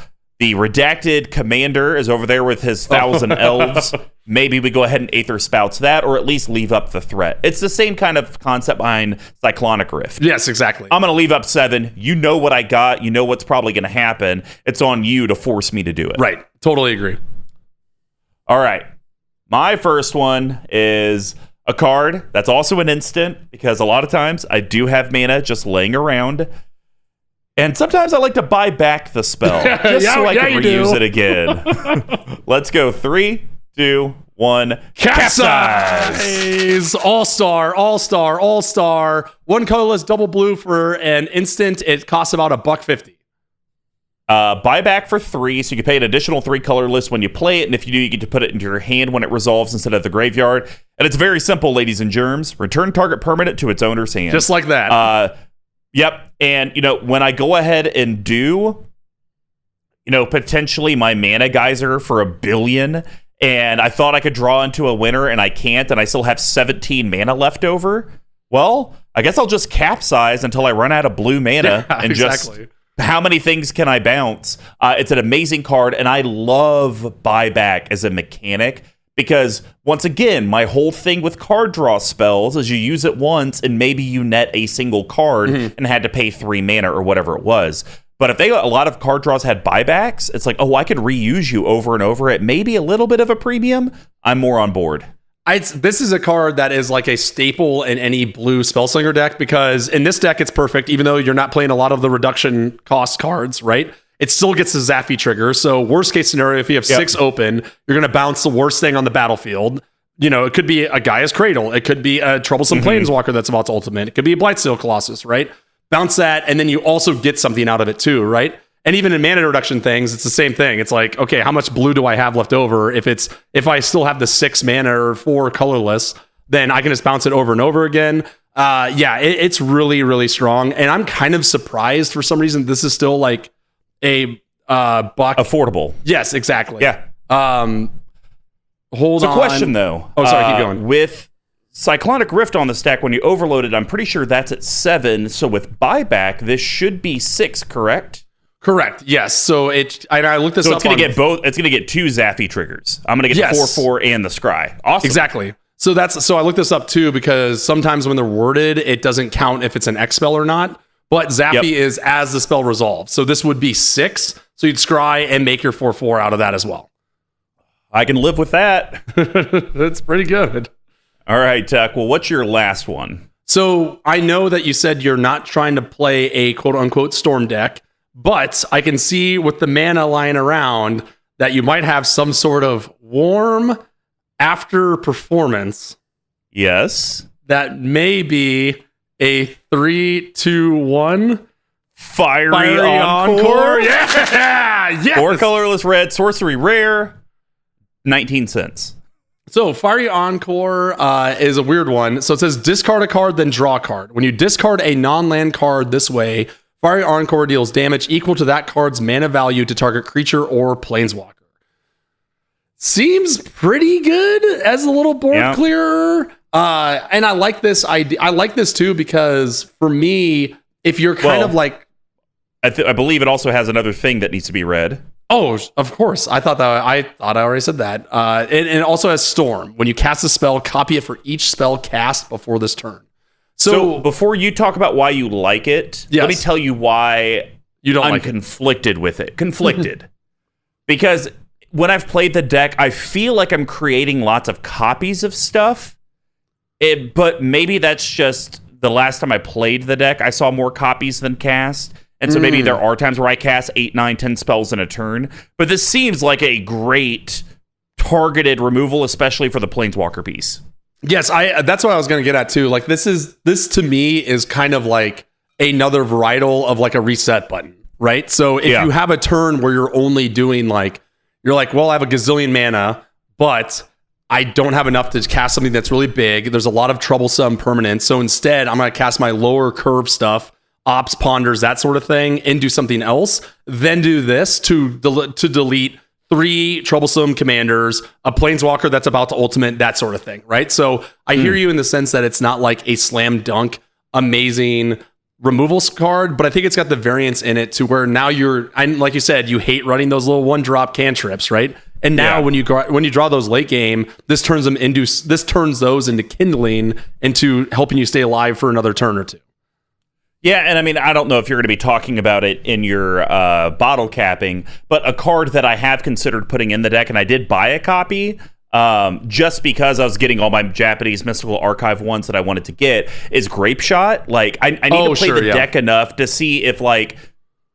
Speaker 2: redacted commander is over there with his 1,000 elves, maybe we go ahead and Aether Spouts that, or at least leave up the threat. It's the same kind of concept behind Cyclonic Rift.
Speaker 1: Yes, exactly.
Speaker 2: I'm going to leave up 7. You know what I got. You know what's probably going to happen. It's on you to force me to do it.
Speaker 1: Right. Totally agree.
Speaker 2: All right. My first one is a card that's also an instant, because a lot of times I do have mana just laying around. And sometimes I like to buy back the spell just so I can reuse it again. Let's go. 3, 2, 1.
Speaker 1: Capsize! All-star. 1 colorless, double blue for an instant. It costs about $1.50.
Speaker 2: Buy back for 3, so you can pay an additional 3 colorless when you play it, and if you do, you get to put it into your hand when it resolves instead of the graveyard. And it's very simple, ladies and germs. Return target permanent to its owner's hand.
Speaker 1: Just like that.
Speaker 2: Yep. And, when I go ahead and do, potentially my mana geyser for 1 billion, and I thought I could draw into a winner, and I can't, and I still have 17 mana left over, well, I guess I'll just capsize until I run out of blue mana and just how many things can I bounce? It's an amazing card, and I love buyback as a mechanic because, once again, my whole thing with card draw spells is you use it once and maybe you net a single card and had to pay 3 mana or whatever it was. But if a lot of card draws had buybacks, it's like, oh, I could reuse you over and over at maybe a little bit of a premium. I'm more on board.
Speaker 1: This is a card that is like a staple in any blue Spellslinger deck because in this deck it's perfect, even though you're not playing a lot of the reduction cost cards, right? It still gets the Zaffai trigger. So worst case scenario, if you have 6 open, you're going to bounce the worst thing on the battlefield. You know, it could be a Gaia's Cradle. It could be a Troublesome Planeswalker that's about to ultimate. It could be a Blightsteel Colossus, right? Bounce that, and then you also get something out of it too, right? And even in mana reduction things, it's the same thing. It's like, okay, how much blue do I have left over? If I still have the 6 mana or 4 colorless, then I can just bounce it over and over again. It's really, really strong. And I'm kind of surprised for some reason this is still like a buck.
Speaker 2: Affordable.
Speaker 1: Yes, exactly.
Speaker 2: Yeah.
Speaker 1: Hold
Speaker 2: on.
Speaker 1: A
Speaker 2: question though.
Speaker 1: Oh, sorry, keep going.
Speaker 2: With Cyclonic Rift on the stack, when you overload it, I'm pretty sure that's at 7. So with buyback, this should be 6, correct?
Speaker 1: Correct. Yes. So I looked this up.
Speaker 2: So it's going to get both. It's going to get 2 Zaffai triggers. I'm going to get the 4/4 and the Scry. Awesome.
Speaker 1: Exactly. So I looked this up too because sometimes when they're worded, it doesn't count if it's an X spell or not. But Zaffai is as the spell resolves. So this would be 6. So you'd Scry and make your 4/4 out of that as well.
Speaker 2: I can live with that.
Speaker 1: That's pretty good.
Speaker 2: All right, Tuck. Well, what's your last one?
Speaker 1: So I know that you said you're not trying to play a quote unquote storm deck. But I can see with the mana lying around that you might have some sort of warm after performance.
Speaker 2: Yes.
Speaker 1: That may be a 3-2-1
Speaker 2: Fiery Encore.
Speaker 1: Yeah. Yes.
Speaker 2: 4 colorless red, sorcery rare, 19 cents.
Speaker 1: So Fiery Encore is a weird one. So it says discard a card, then draw a card. When you discard a non-land card this way, Fiery Encore deals damage equal to that card's mana value to target creature or planeswalker. Seems pretty good as a little board clearer. And I like this idea. I like this too because for me, if you're kind of like,
Speaker 2: I believe it also has another thing that needs to be read.
Speaker 1: Oh, of course. I thought I already said that. And it also has Storm. When you cast a spell, copy it for each spell cast before this turn.
Speaker 2: So before you talk about why you like it, let me tell you why
Speaker 1: you don't
Speaker 2: I'm
Speaker 1: like
Speaker 2: conflicted with it. Conflicted. Because when I've played the deck, I feel like I'm creating lots of copies of stuff. But maybe that's just the last time I played the deck, I saw more copies than cast. And so maybe there are times where I cast 8, 9, 10 spells in a turn. But this seems like a great targeted removal, especially for the Planeswalker piece.
Speaker 1: Yes, that's what I was going to get at too. Like this to me is kind of like another varietal of like a reset button, right? So if you have a turn where you're only doing you're like, well, I have a gazillion mana, but I don't have enough to cast something that's really big. There's a lot of troublesome permanents. So instead, I'm going to cast my lower curve stuff, Ops, Ponders, that sort of thing, and do something else. Then do this to delete 3 troublesome commanders, a planeswalker that's about to ultimate, that sort of thing, right? So I hear you in the sense that it's not like a slam dunk, amazing removal card, but I think it's got the variance in it to where now like you said, you hate running those little 1-drop cantrips, right? And now when you draw those late game, this turns those into kindling, into helping you stay alive for another turn or two.
Speaker 2: Yeah, and I mean, I don't know if you're going to be talking about it in your bottle capping, but a card that I have considered putting in the deck, and I did buy a copy just because I was getting all my Japanese Mystical Archive ones that I wanted to get, is Grape Shot. Like, I need to play the deck enough to see if,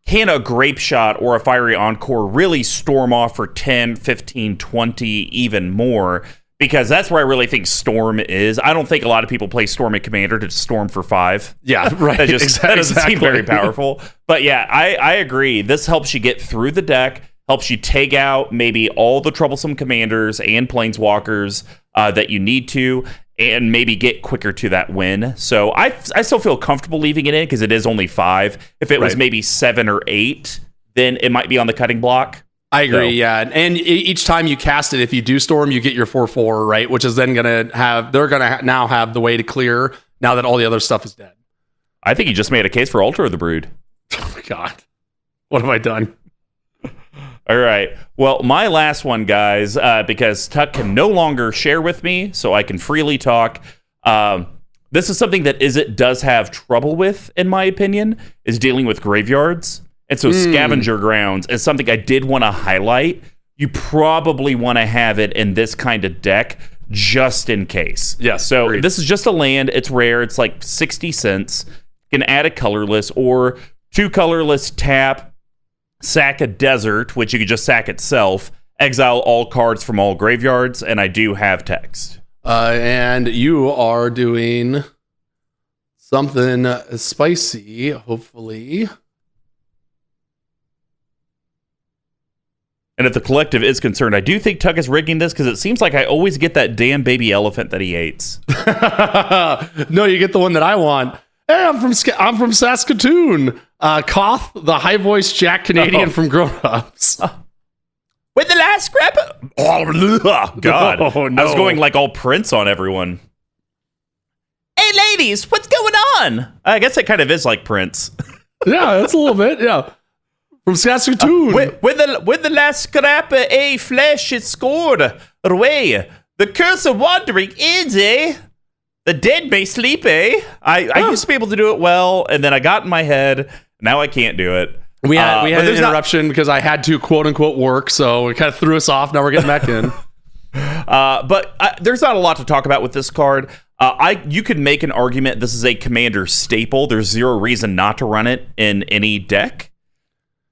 Speaker 2: can a Grape Shot or a Fiery Encore really storm off for 10, 15, 20, even more? Because that's where I really think Storm is. I don't think a lot of people play Storm and Commander to Storm for 5.
Speaker 1: Yeah, right.
Speaker 2: That doesn't seem very powerful. But yeah, I agree. This helps you get through the deck, helps you take out maybe all the troublesome commanders and planeswalkers that you need to, and maybe get quicker to that win. So I still feel comfortable leaving it in because it is only 5. If it was maybe 7 or 8, then it might be on the cutting block.
Speaker 1: I agree, yeah. And each time you cast it, if you do Storm, you get your 4/4, right? Which is then going to have, they're going to now have the way to clear now that all the other stuff is dead.
Speaker 2: I think you just made a case for Altar of the Brood.
Speaker 1: Oh, my God. What have I done?
Speaker 2: All right. Well, my last one, guys, because Tuck can no longer share with me, so I can freely talk. This is something that Izzet does have trouble with, in my opinion, is dealing with graveyards. And so Scavenger Grounds is something I did want to highlight. You probably want to have it in this kind of deck just in case.
Speaker 1: Yes.
Speaker 2: So
Speaker 1: agreed.
Speaker 2: this is just a land. It's rare. It's like 60 cents. You can add a colorless or 2 colorless, tap, sack a desert, which you could just sack itself, exile all cards from all graveyards, and I do have text.
Speaker 1: And you are doing something spicy, hopefully.
Speaker 2: And if the collective is concerned, I do think Tuck is rigging this because it seems like I always get that damn baby elephant that he hates.
Speaker 1: No, you get the one that I want. Hey, I'm from Saskatoon. Koth, the high-voiced Jack Canadian from Grown Ups.
Speaker 2: With the last scrap. Oh, God.
Speaker 1: Oh, no.
Speaker 2: I was going like all Prince on everyone. Hey, ladies, what's going on? I guess it kind of is like Prince.
Speaker 1: Yeah, that's a little bit. Yeah. From Saskatoon.
Speaker 2: With the last scrap of a flesh is scored away. The curse of wandering ends, eh? The dead may sleep, eh? I used to be able to do it well, and then I got in my head. Now I can't do it.
Speaker 1: We had an interruption because I had to quote unquote work, so it kind of threw us off. Now we're getting back in.
Speaker 2: But there's not a lot to talk about with this card. You could make an argument this is a commander staple. There's zero reason not to run it in any deck.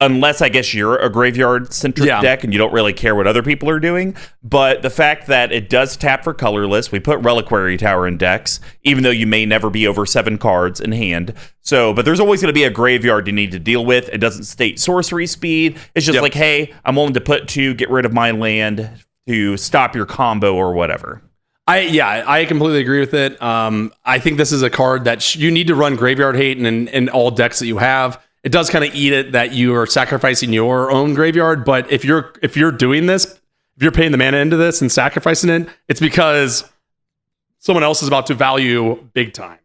Speaker 2: Unless, I guess, you're a graveyard-centric deck and you don't really care what other people are doing. But the fact that it does tap for colorless, we put Reliquary Tower in decks, even though you may never be over 7 cards in hand. But there's always going to be a graveyard you need to deal with. It doesn't state sorcery speed. It's just like, hey, I'm willing to put 2, get rid of my land to stop your combo or whatever.
Speaker 1: I completely agree with it. I think this is a card that you need to run Graveyard Hate in all decks that you have. It does kind of eat it that you are sacrificing your own graveyard, but if you're doing this, if you're paying the mana into this and sacrificing it, it's because someone else is about to value big time.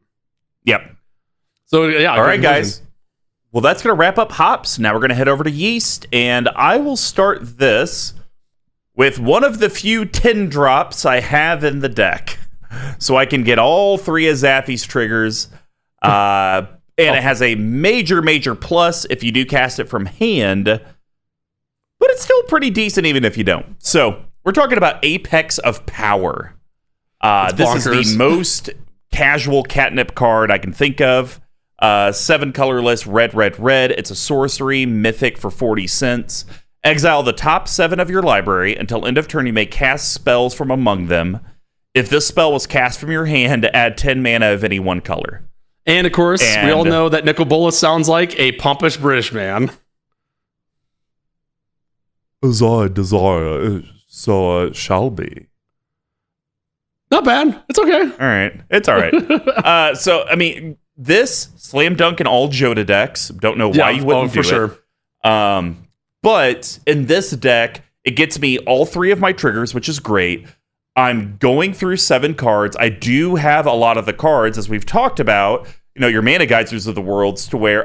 Speaker 2: Yep.
Speaker 1: So yeah.
Speaker 2: All right, guys. Well, that's going to wrap up Hops. Now we're going to head over to Yeast, and I will start this with one of the few 10 drops I have in the deck, so I can get all 3 of Zaffai's triggers. And it has a major, major plus if you do cast it from hand, but it's still pretty decent even if you don't. So we're talking about Apex of Power. This is the most casual catnip card I can think of. 7 colorless, red, red, red. It's a sorcery, mythic for 40 cents. Exile the top 7 of your library. Until end of turn, you may cast spells from among them. If this spell was cast from your hand, add 10 mana of any one color.
Speaker 1: And of course, we all know that Nicol Bolas sounds like a pompous British man.
Speaker 3: As I desire, so it shall be.
Speaker 1: Not bad. It's okay.
Speaker 2: All right. It's all right. So, I mean, this slam dunk in all Joda decks. Don't know why you wouldn't do
Speaker 1: for
Speaker 2: it.
Speaker 1: Sure.
Speaker 2: But in this deck, it gets me all 3 of my triggers, which is great. I'm going through 7 cards. I do have a lot of the cards, as we've talked about, your mana geysers of the worlds to where,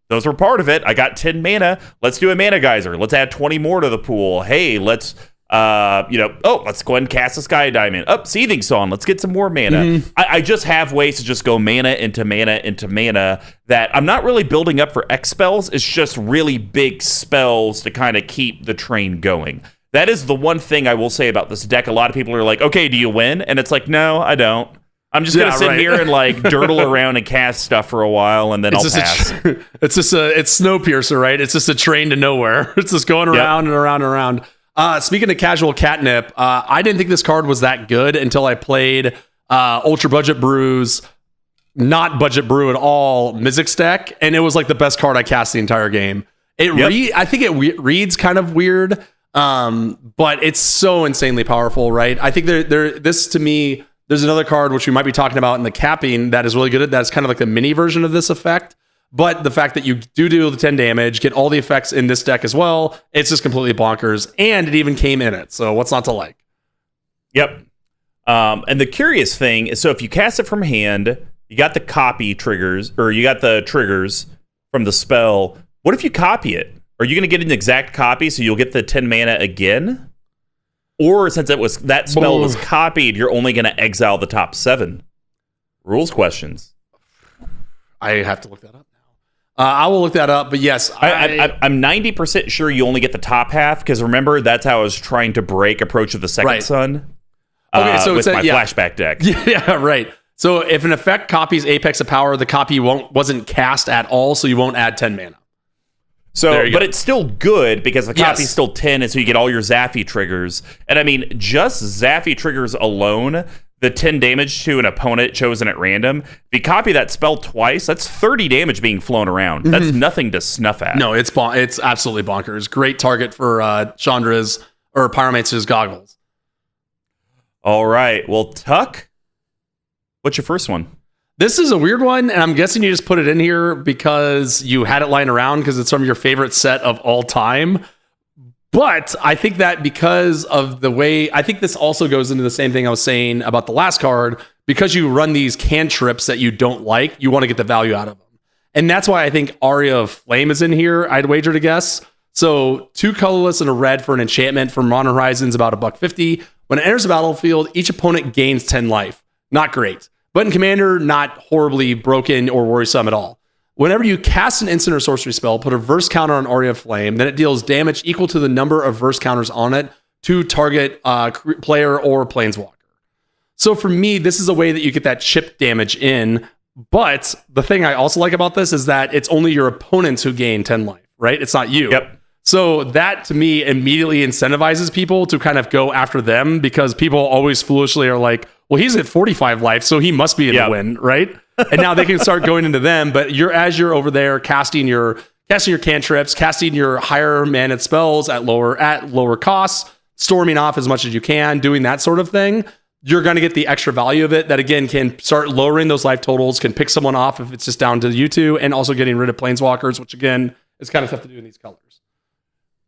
Speaker 2: those were part of it. I got 10 mana. Let's do a mana geyser. Let's add 20 more to the pool. Hey, let's, let's go ahead and cast a Sky Diamond. Seething Song. Let's get some more mana. Mm-hmm. I just have ways to just go mana into mana into mana that I'm not really building up for X spells. It's just really big spells to kind of keep the train going. That is the one thing I will say about this deck. A lot of people are like, okay, do you win? And it's like, no, I don't. I'm just going to sit here and like dirtle around and cast stuff for a while, and then I'll pass.
Speaker 1: It's Snowpiercer, right? It's just a train to nowhere. It's just going around and around and around. Speaking of casual catnip, I didn't think this card was that good until I played Ultra Budget Brews, not Budget Brew at all, Mizzix deck, and it was like the best card I cast the entire game. I think it reads kind of weird. But it's so insanely powerful, right? I think this to me, there's another card which we might be talking about in the capping that is really good at that. It's kind of like the mini version of this effect. But the fact that you do the 10 damage, get all the effects in this deck as well, it's just completely bonkers. And it even came in it. So what's not to like?
Speaker 2: Yep. And the curious thing is, so if you cast it from hand, you got the copy triggers, or you got the triggers from the spell. What if you copy it? Are you going to get an exact copy so you'll get the 10 mana again? Or since that spell was copied, you're only going to exile the top 7? Rules questions.
Speaker 1: I have to look that up now. I will look that up, but yes.
Speaker 2: I'm 90% sure you only get the top half, because remember, that's how I was trying to break Approach of the Second Sun with my flashback deck.
Speaker 1: Yeah, right. So if an effect copies Apex of Power, the copy wasn't cast at all, so you won't add 10 mana.
Speaker 2: So, but it's still good because the copy's still 10, and so you get all your Zaffai triggers. And I mean, just Zaffai triggers alone, the 10 damage to an opponent chosen at random, if you copy that spell twice, that's 30 damage being flown around. That's nothing to snuff at.
Speaker 1: No, it's absolutely bonkers. Great target for Chandra's or Pyromancer's goggles.
Speaker 2: All right. Well, Tuck, what's your first one?
Speaker 1: This is a weird one, and I'm guessing you just put it in here because you had it lying around because it's from your favorite set of all time. But I think that because of the way, I think this also goes into the same thing I was saying about the last card. Because you run these cantrips that you don't like, you want to get the value out of them. And that's why I think Aria of Flame is in here, I'd wager to guess. So 2 colorless and a red for an enchantment from Modern Horizons, about $1.50. When it enters the battlefield, each opponent gains 10 life. Not great. But in Commander, not horribly broken or worrisome at all. Whenever you cast an instant or sorcery spell, put a verse counter on Aria of Flame, then it deals damage equal to the number of verse counters on it to target player or planeswalker. So for me, this is a way that you get that chip damage in. But the thing I also like about this is that it's only your opponents who gain 10 life, right? It's not you.
Speaker 2: Yep.
Speaker 1: So that to me immediately incentivizes people to kind of go after them, because people always foolishly are like, well, he's at 45 life, so he must be in the win, right? And now they can start going into them. But as you're over there casting your cantrips, casting your higher mana spells at lower costs, storming off as much as you can, doing that sort of thing, you're going to get the extra value of it that, again, can start lowering those life totals, can pick someone off if it's just down to you two, and also getting rid of planeswalkers, which, again, is kind of tough to do in these colors.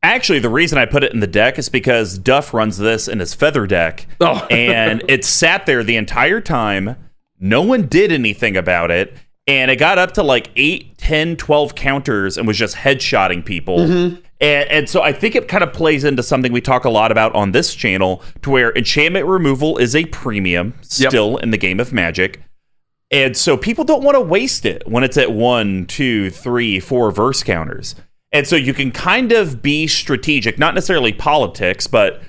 Speaker 2: Actually, the reason I put it in the deck is because Duff runs this in his Feather deck, and it sat there the entire time. No one did anything about it, and it got up to like 8, 10, 12 counters and was just headshotting people. And so I think it kind of plays into something we talk a lot about on this channel, to where enchantment removal is a premium still in the game of Magic. And so people don't want to waste it when it's at 1, 2, 3, 4 verse counters. And so you can kind of be strategic, not necessarily politics, but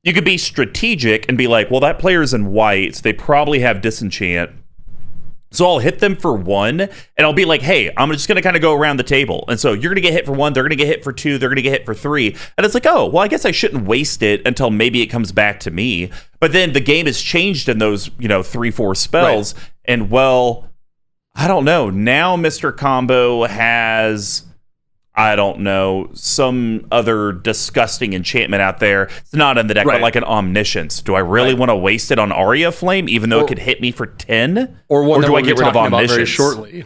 Speaker 2: you could be strategic and be like, well, that player's in white, so they probably have disenchant. So I'll hit them for 1, and I'll be like, hey, I'm just going to kind of go around the table. And so you're going to get hit for 1, they're going to get hit for 2, they're going to get hit for 3. And it's like, oh, well, I guess I shouldn't waste it until maybe it comes back to me. But then the game has changed in those, 3, 4 spells. Right. And, well, I don't know. Now Mr. Combo has, I don't know, some other disgusting enchantment out there. It's not in the deck, but like an Omniscience. Do I really want to waste it on Aria Flame, even though it could hit me for 10?
Speaker 1: Or do I get rid of Omniscience
Speaker 2: very
Speaker 1: shortly?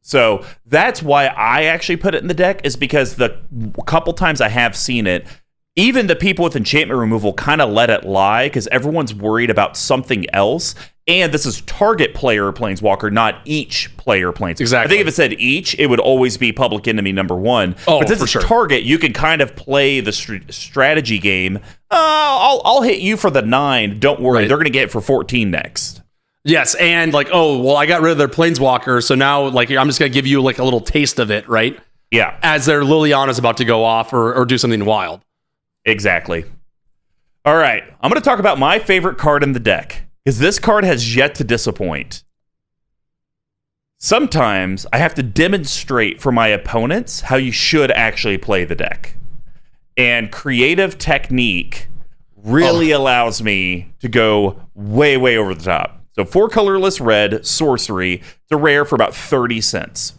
Speaker 2: So that's why I actually put it in the deck, is because the couple times I have seen it, even the people with enchantment removal kind of let it lie, because everyone's worried about something else. And this is target player planeswalker, not each player planeswalker.
Speaker 1: Exactly.
Speaker 2: I think if it said each, it would always be public enemy number 1.
Speaker 1: Oh,
Speaker 2: but this is target. You can kind of play the strategy game. I'll hit you for the 9. Don't worry. They're going to get it for 14 next.
Speaker 1: Yes, and like, oh, well, I got rid of their planeswalker, so now like I'm just going to give you like a little taste of it, right?
Speaker 2: Yeah.
Speaker 1: As their Liliana's about to go off or do something wild.
Speaker 2: Exactly. All right. I'm going to talk about my favorite card in the deck, because this card has yet to disappoint. Sometimes I have to demonstrate for my opponents how you should actually play the deck. And creative technique really allows me to go way, way over the top. So 4 colorless red, sorcery. It's a rare for about 30 cents.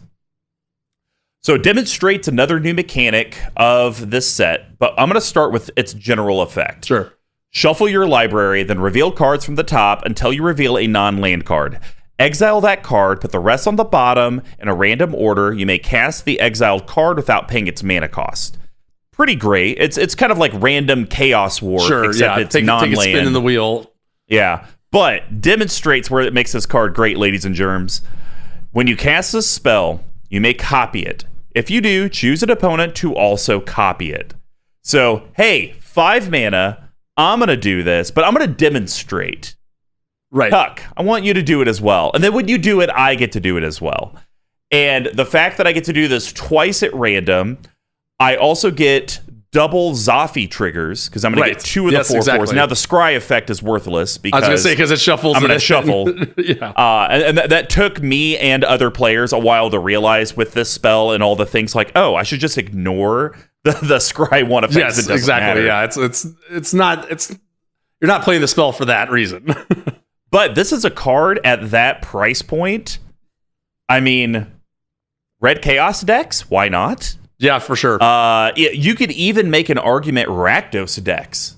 Speaker 2: So it demonstrates another new mechanic of this set, but I'm going to start with its general effect.
Speaker 1: Sure.
Speaker 2: Shuffle your library, then reveal cards from the top until you reveal a non-land card. Exile that card, put the rest on the bottom in a random order. You may cast the exiled card without paying its mana cost. Pretty great. It's kind of like random Chaos War, except it's non-land.
Speaker 1: Take a spin in the wheel.
Speaker 2: Yeah, but demonstrates where it makes this card great, ladies and germs. When you cast a spell, you may copy it. If you do, choose an opponent to also copy it. So, hey, 5 mana, I'm going to do this, but I'm going to demonstrate.
Speaker 1: Right.
Speaker 2: Tuck, I want you to do it as well. And then when you do it, I get to do it as well. And the fact that I get to do this twice at random, I also get double Zaffai triggers because I'm going to get 2 of the 4/4s. Now, the scry effect is worthless because
Speaker 1: I was going to say because it shuffles.
Speaker 2: I'm going to shuffle.
Speaker 1: Yeah.
Speaker 2: And that took me and other players a while to realize with this spell and all the things like, oh, I should just ignore the scry 1 effect.
Speaker 1: Yes, exactly. Matter. Yeah, it's not you're not playing the spell for that reason.
Speaker 2: But this is a card at that price point. I mean, red chaos decks, why not?
Speaker 1: Yeah, for sure.
Speaker 2: You could even make an argument Rakdos decks.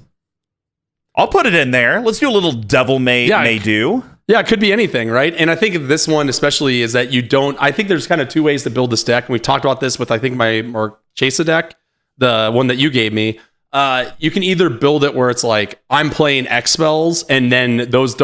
Speaker 2: I'll put it in there. Let's do a little Devil May Do.
Speaker 1: Yeah, it could be anything, right? And I think this one especially is that you don't... I think there's kind of 2 ways to build this deck. And we've talked about this with, I think, my Marchesa deck, the one that you gave me. You can either build it where it's like, I'm playing X spells, and then those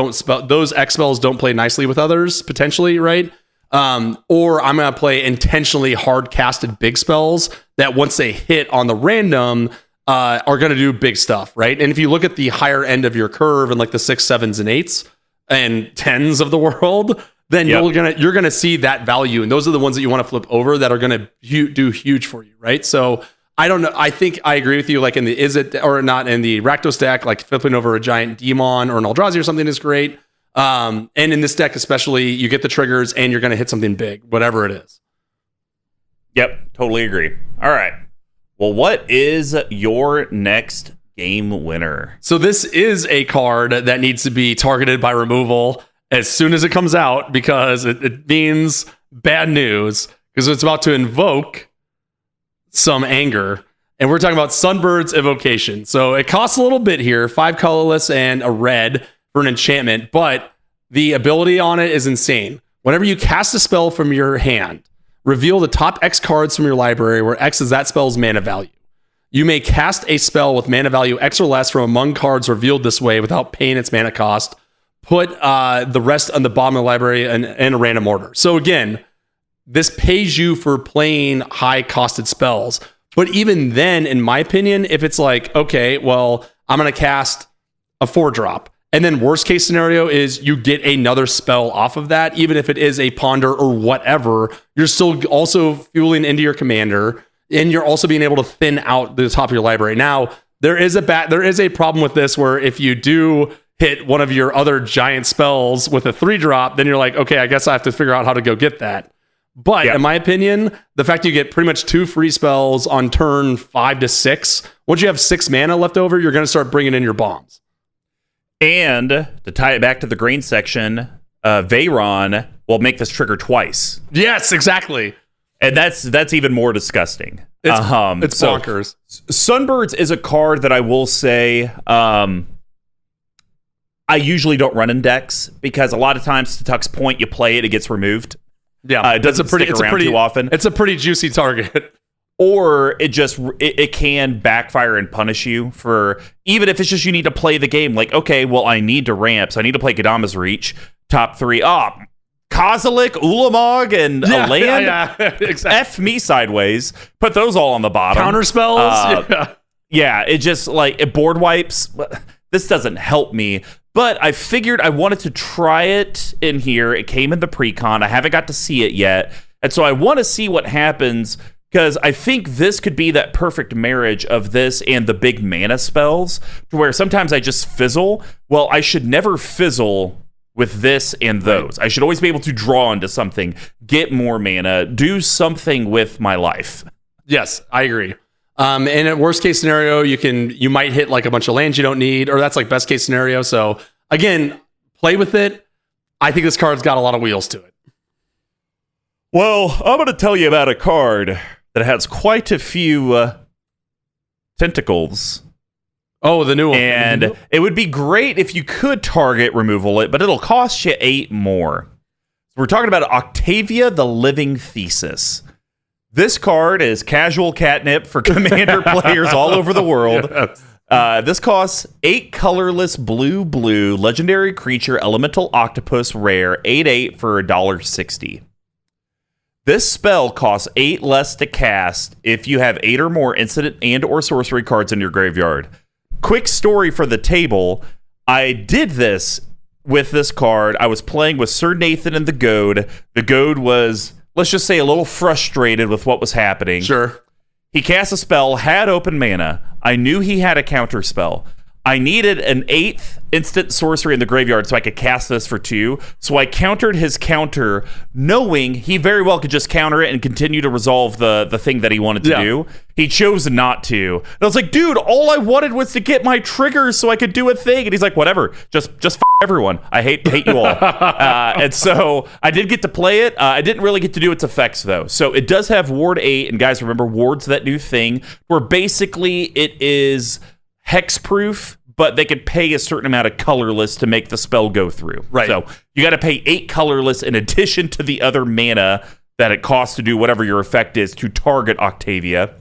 Speaker 1: X spells don't play nicely with others, potentially, right? Or I'm going to play intentionally hard casted big spells that once they hit on the random, are going to do big stuff, right? And if you look at the higher end of your curve and like the 6, 7s, and 8s and 10s of the world, then you're gonna see that value, and those are the ones that you want to flip over that are going to do huge for you, right? So I don't know. I think I agree with you. Like in the Is It or Not in the Rakdos deck, like flipping over a giant demon or an Eldrazi or something is great. And in this deck especially, you get the triggers and you're going to hit something big, whatever it is.
Speaker 2: Yep, totally agree. All right. Well, what is your next game winner?
Speaker 1: So this is a card that needs to be targeted by removal as soon as it comes out because it means bad news because it's about to invoke some anger. And we're talking about Sunbird's Evocation. So it costs a little bit here, 5 colorless and a red for an enchantment, but the ability on it is insane. Whenever you cast a spell from your hand, reveal the top X cards from your library where X is that spell's mana value. You may cast a spell with mana value X or less from among cards revealed this way without paying its mana cost. Put the rest on the bottom of the library in a random order. So again, this pays you for playing high-costed spells. But even then, in my opinion, if it's like, okay, well, I'm going to cast a 4-drop, and then worst case scenario is you get another spell off of that, even if it is a ponder or whatever, you're still also fueling into your commander, and you're also being able to thin out the top of your library. Now, there is a problem with this where if you do hit one of your other giant spells with a 3-drop, then you're like, okay, I guess I have to figure out how to go get that. But in my opinion, the fact you get pretty much 2 free spells on turn 5 to 6, once you have 6 mana left over, you're going to start bringing in your bombs.
Speaker 2: And to tie it back to the green section, Veyron will make this trigger twice.
Speaker 1: Yes, exactly.
Speaker 2: And that's even more disgusting.
Speaker 1: It's bonkers.
Speaker 2: Sunbirds is a card that I will say I usually don't run in decks because a lot of times, to Tuck's point, you play it, it gets removed.
Speaker 1: Yeah,
Speaker 2: it doesn't stick around too often.
Speaker 1: It's a pretty juicy target.
Speaker 2: Or it can backfire and punish you for, even if it's just you need to play the game. Like, okay, well, I need to ramp, so I need to play Kadama's Reach, top 3. Kozilek, Ulamog, and a land.
Speaker 1: Yeah, exactly.
Speaker 2: F me sideways. Put those all on the bottom.
Speaker 1: Counter spells.
Speaker 2: It just like it board wipes. This doesn't help me. But I figured I wanted to try it in here. It came in the precon. I haven't got to see it yet. And so I want to see what happens because I think this could be that perfect marriage of this and the big mana spells to where sometimes I just fizzle. Well, I should never fizzle with this and those. I should always be able to draw into something, get more mana, do something with my life.
Speaker 1: Yes, I agree. And at worst case scenario, you might hit like a bunch of lands you don't need, or that's like best case scenario. So again, play with it. I think this card's got a lot of wheels to it.
Speaker 2: Well, I'm going to tell you about a card that has quite a few tentacles.
Speaker 1: Oh, the new one.
Speaker 2: And it would be great if you could target removal it, but it'll cost you 8 more. So we're talking about Octavia, the Living Thesis. This card is casual catnip for Commander players all over the world. Yes. This costs 8 colorless blue legendary creature elemental octopus rare 8/8 for $1.60. This spell costs 8 less to cast if you have 8 or more instant and or sorcery cards in your graveyard. Quick story for the table. I did this with this card. I was playing with Sir Nathan and the Goad. The Goad was, let's just say, a little frustrated with what was happening.
Speaker 1: Sure.
Speaker 2: He cast a spell, had open mana. I knew he had a counter spell. I needed an 8th instant sorcery in the graveyard so I could cast this for 2. So I countered his counter, knowing he very well could just counter it and continue to resolve the thing that he wanted to do. He chose not to. And I was like, dude, all I wanted was to get my triggers so I could do a thing. And he's like, whatever, just f everyone. I hate you all. And so I did get to play it. I didn't really get to do its effects, though. So it does have Ward 8. And guys, remember, Ward's that new thing where basically it is hexproof, but they could pay a certain amount of colorless to make the spell go through.
Speaker 1: Right.
Speaker 2: So you got to pay 8 colorless in addition to the other mana that it costs to do whatever your effect is to target Octavia.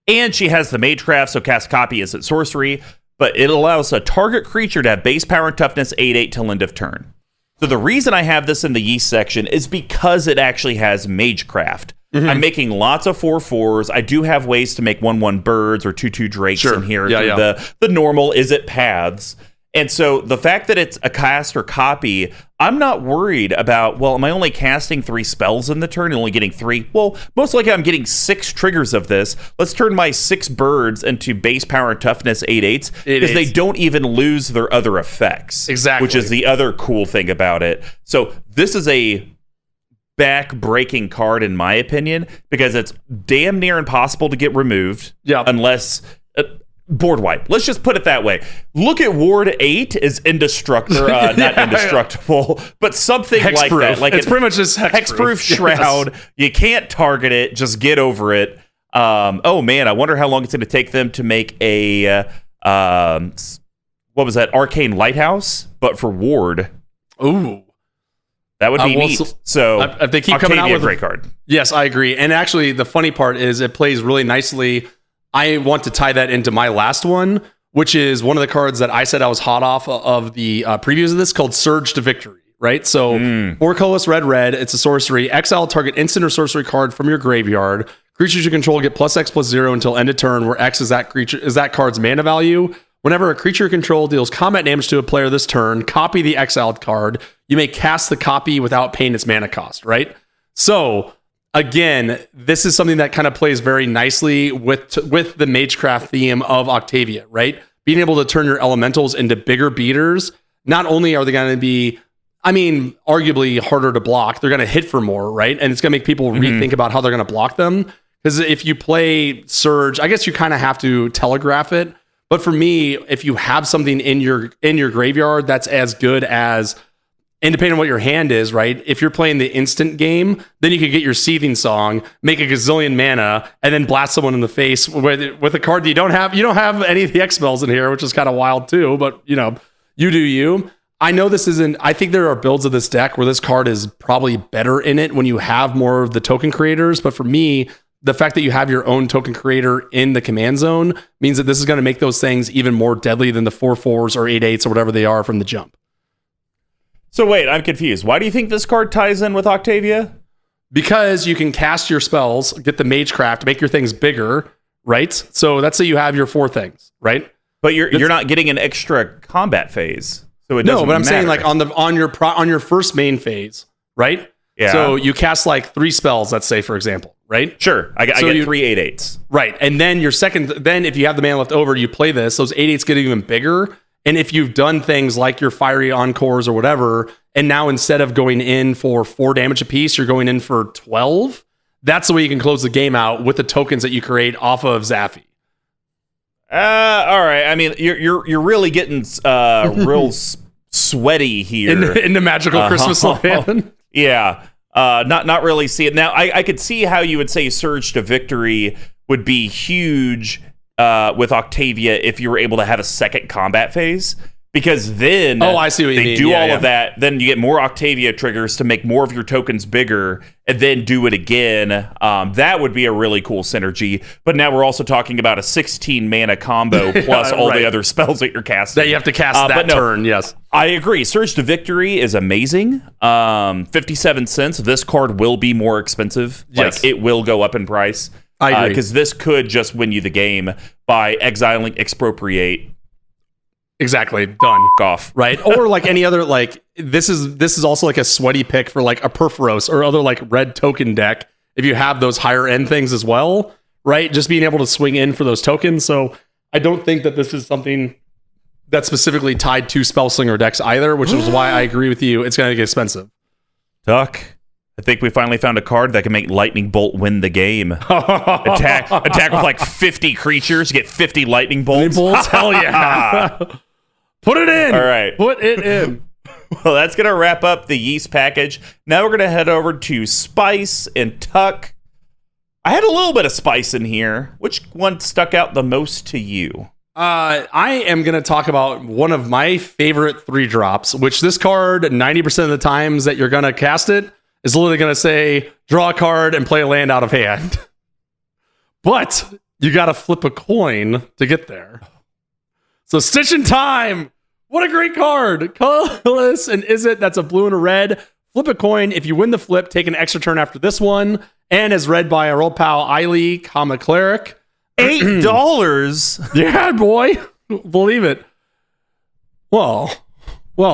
Speaker 2: And she has the magecraft, so cast copy is at sorcery, but it allows a target creature to have base power and toughness 8/8 till end of turn. So the reason I have this in the yeast section is because it actually has magecraft. I'm making lots of 4/4s. I do have ways to make 1/1 birds or 2/2 drakes in here. The normal is it paths. And so the fact that it's a cast or copy, I'm not worried about, well, am I only casting 3 spells in the turn and only getting 3? Well, most likely I'm getting 6 triggers of this. Let's turn my 6 birds into base power and toughness 8/8 because they don't even lose their other effects.
Speaker 1: Exactly.
Speaker 2: Which is the other cool thing about it. So this is a back-breaking card, in my opinion, because it's damn near impossible to get removed unless... board wipe. Let's just put it that way. Look at Ward 8 as indestructible, not indestructible, but something
Speaker 1: hexproof.
Speaker 2: Like that. Like
Speaker 1: it's pretty much just
Speaker 2: hexproof shroud. Yes. You can't target it. Just get over it. Oh man, I wonder how long it's going to take them to make a what was that? Arcane Lighthouse, but for Ward.
Speaker 1: Ooh.
Speaker 2: That would be neat. So
Speaker 1: if they keep
Speaker 2: Octavia,
Speaker 1: coming out with
Speaker 2: a great card.
Speaker 1: Yes, I agree. And actually, the funny part is it plays really nicely. I want to tie that into my last one, which is one of the cards that I said I was hot off of the previews of this, called Surge to Victory, right? So 4 colorless red, it's a sorcery. Exile target instant or sorcery card from your graveyard. Creatures you control get +X/+0 until end of turn, where X is that card's mana value. Whenever a creature you control deals combat damage to a player this turn, copy the exiled card. You may cast the copy without paying its mana cost, right? So again, this is something that kind of plays very nicely with the magecraft theme of Octavia, right? Being able to turn your elementals into bigger beaters. Not only are they going to be, arguably harder to block, they're going to hit for more, right? And it's going to make people rethink about how they're going to block them. Because if you play Surge, I guess you kind of have to telegraph it. But for me, if you have something in your graveyard that's as good as, and depending on what your hand is, right? If you're playing the instant game, then you could get your Seething Song, make a gazillion mana, and then blast someone in the face with a card that you don't have. You don't have any of the X spells in here, which is kind of wild too. But you do you. I know this isn't. I think there are builds of this deck where this card is probably better in it when you have more of the token creators. But for me, the fact that you have your own token creator in the command zone means that this is going to make those things even more deadly than the 4/4s or 8/8s or whatever they are from the jump.
Speaker 2: So wait, I'm confused. Why do you think this card ties in with Octavia?
Speaker 1: Because you can cast your spells, get the magecraft, make your things bigger, right? So let's say you have your 4 things, right?
Speaker 2: But you're not getting an extra combat phase, so it doesn't.
Speaker 1: No, but I'm
Speaker 2: matter.
Speaker 1: saying like on your first main phase, right?
Speaker 2: Yeah.
Speaker 1: So you cast like 3 spells, let's say, for example, right?
Speaker 2: Sure, I get 3 8/8s.
Speaker 1: Right, and then your second, then if you have the mana left over, you play this. Those 8/8s get even bigger. And if you've done things like your fiery encores or whatever, and now instead of going in for 4 damage apiece, you're going in for 12, that's the way you can close the game out with the tokens that you create off of Zaffai.
Speaker 2: All right. You're really getting real sweaty here.
Speaker 1: In the magical Christmas land.
Speaker 2: Yeah. Not really see it. Now, I could see how you would say Surge to Victory would be huge with Octavia if you were able to have a second combat phase. Because then
Speaker 1: I see what you
Speaker 2: they
Speaker 1: mean.
Speaker 2: do all of that. Then you get more Octavia triggers to make more of your tokens bigger and then do it again. That would be a really cool synergy. But now we're also talking about a 16 mana combo plus all the other spells that you're casting.
Speaker 1: That you have to cast that turn, yes.
Speaker 2: I agree. Surge to Victory is amazing. 57 cents. This card will be more expensive.
Speaker 1: Yes.
Speaker 2: Like, it will go up in price.
Speaker 1: I agree.
Speaker 2: Because this could just win you the game by exiling Expropriate.
Speaker 1: Exactly. Done.
Speaker 2: Off.
Speaker 1: Right? Or like any other, like, this is also like a sweaty pick for like a Perforos or other like red token deck if you have those higher end things as well, right? Just being able to swing in for those tokens. So I don't think that this is something that's specifically tied to Spellslinger decks either, which is why I agree with you. It's going to get expensive.
Speaker 2: Tuck, I think we finally found a card that can make Lightning Bolt win the game. Attack with like 50 creatures, get 50 Lightning Bolts.
Speaker 1: Hell yeah. Put it in.
Speaker 2: All right.
Speaker 1: Put it in.
Speaker 2: Well, that's going to wrap up the yeast package. Now we're going to head over to Spice and Tuck. I had a little bit of Spice in here. Which one stuck out the most to you?
Speaker 1: I am going to talk about one of my favorite 3-drops, which this card, 90% of the times that you're going to cast it, is literally going to say, draw a card and play a land out of hand. But you got to flip a coin to get there. So Stitch in Time. What a great card. Colorless, and is it? That's a blue and a red. Flip a coin. If you win the flip, take an extra turn after this one. And is read by our old pal, Eiley, Cleric.
Speaker 2: $8?
Speaker 1: Yeah, boy. Believe it. Well,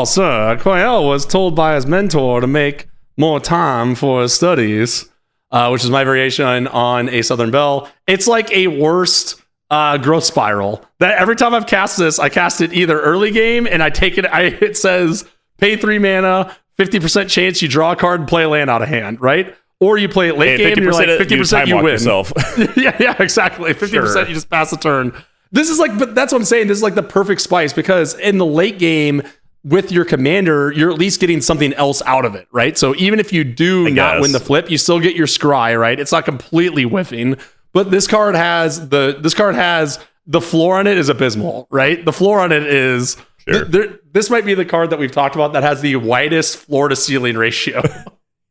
Speaker 1: sir, Coyle was told by his mentor to make more time for his studies, which is my variation on A Southern Belle. It's like a worst growth spiral. That every time I've cast this, I cast it either early game and I take it. It says pay 3 mana, 50% chance you draw a card and play a land out of hand, right? Or you play it late game and you're like 50% you win.
Speaker 2: Yourself.
Speaker 1: yeah, exactly. 50% you just pass the turn. This is like, but that's what I'm saying. This is like the perfect spice because in the late game with your commander, you're at least getting something else out of it, right? So even if you do not win the flip, you still get your scry, right? It's not completely whiffing. But this card has the floor on it is abysmal, right? The floor on it is this might be the card that we've talked about that has the widest floor to ceiling ratio.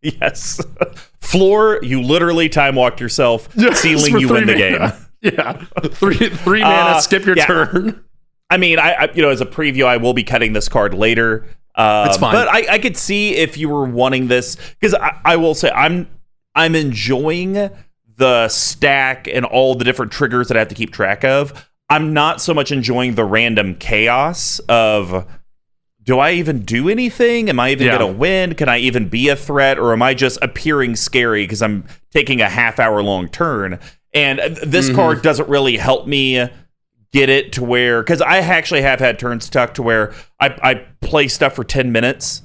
Speaker 2: Yes. Floor, you literally time walked yourself.
Speaker 1: Yes,
Speaker 2: ceiling, you win the game.
Speaker 1: Yeah. Three mana, skip your turn.
Speaker 2: I mean, I as a preview, I will be cutting this card later.
Speaker 1: It's fine.
Speaker 2: But I could see if you were wanting this because I will say I'm enjoying the stack and all the different triggers that I have to keep track of. I'm not so much enjoying the random chaos of, do I even do anything? Am I even going to win? Can I even be a threat? Or am I just appearing scary because I'm taking a half-hour long turn? And this card doesn't really help me get it to where, because I actually have had turns Tuck to where I play stuff for 10 minutes,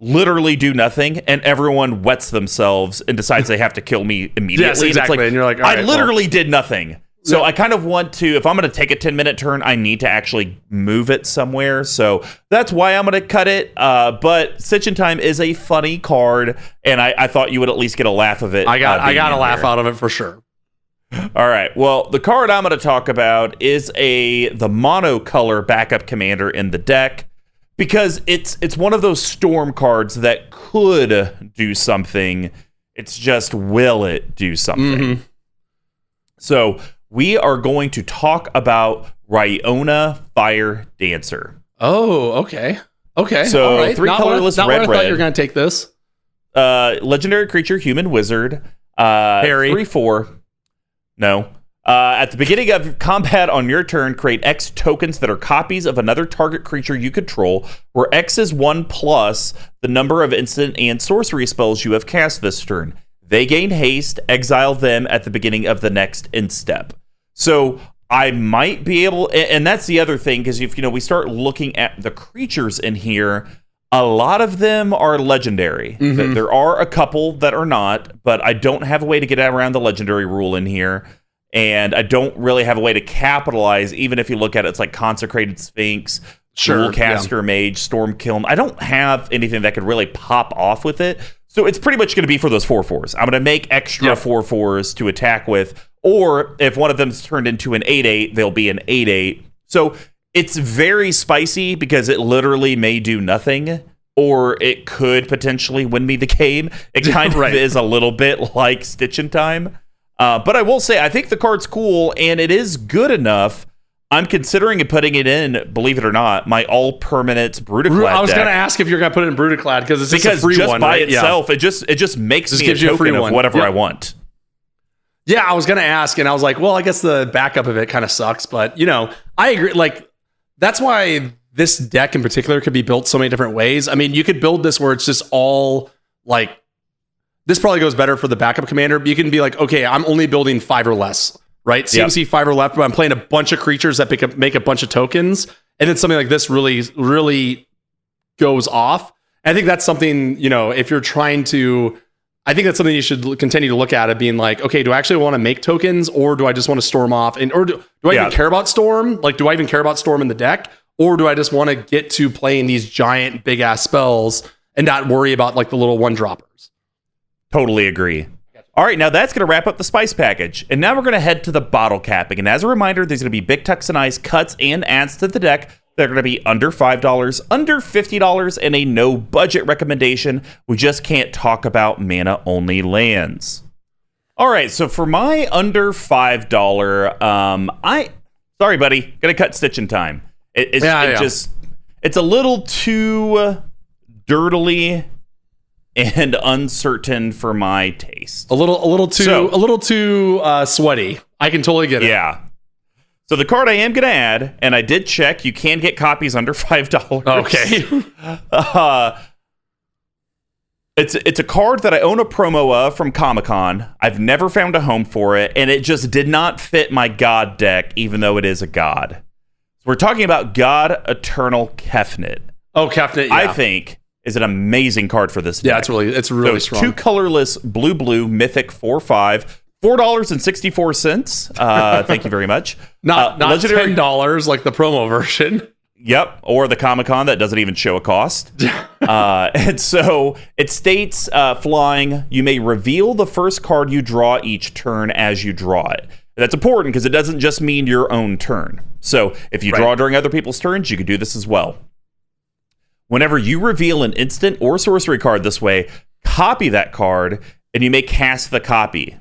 Speaker 2: literally do nothing, and everyone wets themselves and decides they have to kill me immediately.
Speaker 1: Yes, exactly. And you're like, all right,
Speaker 2: I literally did nothing. So I kind of want to, if I'm going to take a 10-minute turn, I need to actually move it somewhere. So that's why I'm going to cut it. But Stitch in Time is a funny card, and I thought you would at least get a laugh of it.
Speaker 1: I got a laugh out of it for sure.
Speaker 2: All right. Well, the card I'm going to talk about is the monocolor backup commander in the deck, because it's one of those storm cards that could do something. It's just, will it do something? So we are going to talk about Ryona Fire Dancer.
Speaker 1: Oh, okay.
Speaker 2: So
Speaker 1: all right.
Speaker 2: 3 colorless
Speaker 1: not
Speaker 2: red.
Speaker 1: I thought you were going to take this.
Speaker 2: Legendary creature, human wizard.
Speaker 1: Harry.
Speaker 2: 3/4. No. At the beginning of combat on your turn, create X tokens that are copies of another target creature you control, where X is 1+ the number of instant and sorcery spells you have cast this turn. They gain haste, exile them at the beginning of the next end step. So I might be able, and that's the other thing, because if we start looking at the creatures in here, a lot of them are legendary. There are a couple that are not, but I don't have a way to get around the legendary rule in here. And I don't really have a way to capitalize, even if you look at it, it's like Consecrated Sphinx, Dualcaster Mage, Stormkiln. I don't have anything that could really pop off with it. So it's pretty much going to be for those 4/4s. I'm going to make extra 4/4s to attack with, or if one of them's turned into an 8/8, they'll be an 8/8. So It's very spicy because it literally may do nothing, or it could potentially win me the game. It kind of is a little bit like Stitch in Time. But I will say, I think the card's cool, and it is good enough. I'm considering putting it in, believe it or not, my all-permanent Brutaclad
Speaker 1: I was
Speaker 2: deck.
Speaker 1: going to ask if you're going to put it in Brutaclad, because it's just a free one,
Speaker 2: by
Speaker 1: right?
Speaker 2: itself, it just makes me a token of whatever I want.
Speaker 1: Yeah, I was going to ask, and I was like, well, I guess the backup of it kind of sucks, but, I agree. Like, that's why this deck in particular could be built so many different ways. I mean, you could build this where it's just all, like, this probably goes better for the backup commander, but you can be like, okay, I'm only building 5 or less, right? CMC 5 or less, but I'm playing a bunch of creatures that make a bunch of tokens, and then something like this really, really goes off. I think that's something, if you're trying to... I think that's something you should continue to look at it, being like, okay, do I actually want to make tokens, or do I just want to storm off? Or do I even care about storm? Like, do I even care about storm in the deck? Or do I just want to get to playing these giant, big ass spells and not worry about like the little one droppers?
Speaker 2: Totally agree. All right, now that's going to wrap up the spice package. And now we're going to head to the bottle capping. And as a reminder, there's going to be bigTucks and Ice cuts and adds to the deck. They're going to be under $5, under $50, and a no budget recommendation. We just can't talk about mana only lands. All right, so for my under $5, sorry, buddy, gonna cut Stitch in Time. It's a little too dirtily and uncertain for my taste.
Speaker 1: A little too sweaty. I can totally get it.
Speaker 2: Yeah. So the card I am going to add, and I did check, you can get copies under $5.
Speaker 1: Okay.
Speaker 2: It's a card that I own a promo of from Comic-Con. I've never found a home for it, and it just did not fit my God deck, even though it is a God. So we're talking about God Eternal Kefnet.
Speaker 1: Oh, Kefnet, yeah.
Speaker 2: I think is an amazing card for this deck.
Speaker 1: Yeah, it's really strong.
Speaker 2: 2 colorless blue mythic 4/5. $4.64. Thank you very much.
Speaker 1: Not legendary $10 like the promo version.
Speaker 2: Yep, or the Comic-Con that doesn't even show a cost. And so it states, flying, you may reveal the first card you draw each turn as you draw it. That's important because it doesn't just mean your own turn. So if you draw during other people's turns, you can do this as well. Whenever you reveal an instant or sorcery card this way, copy that card, and you may cast the copy.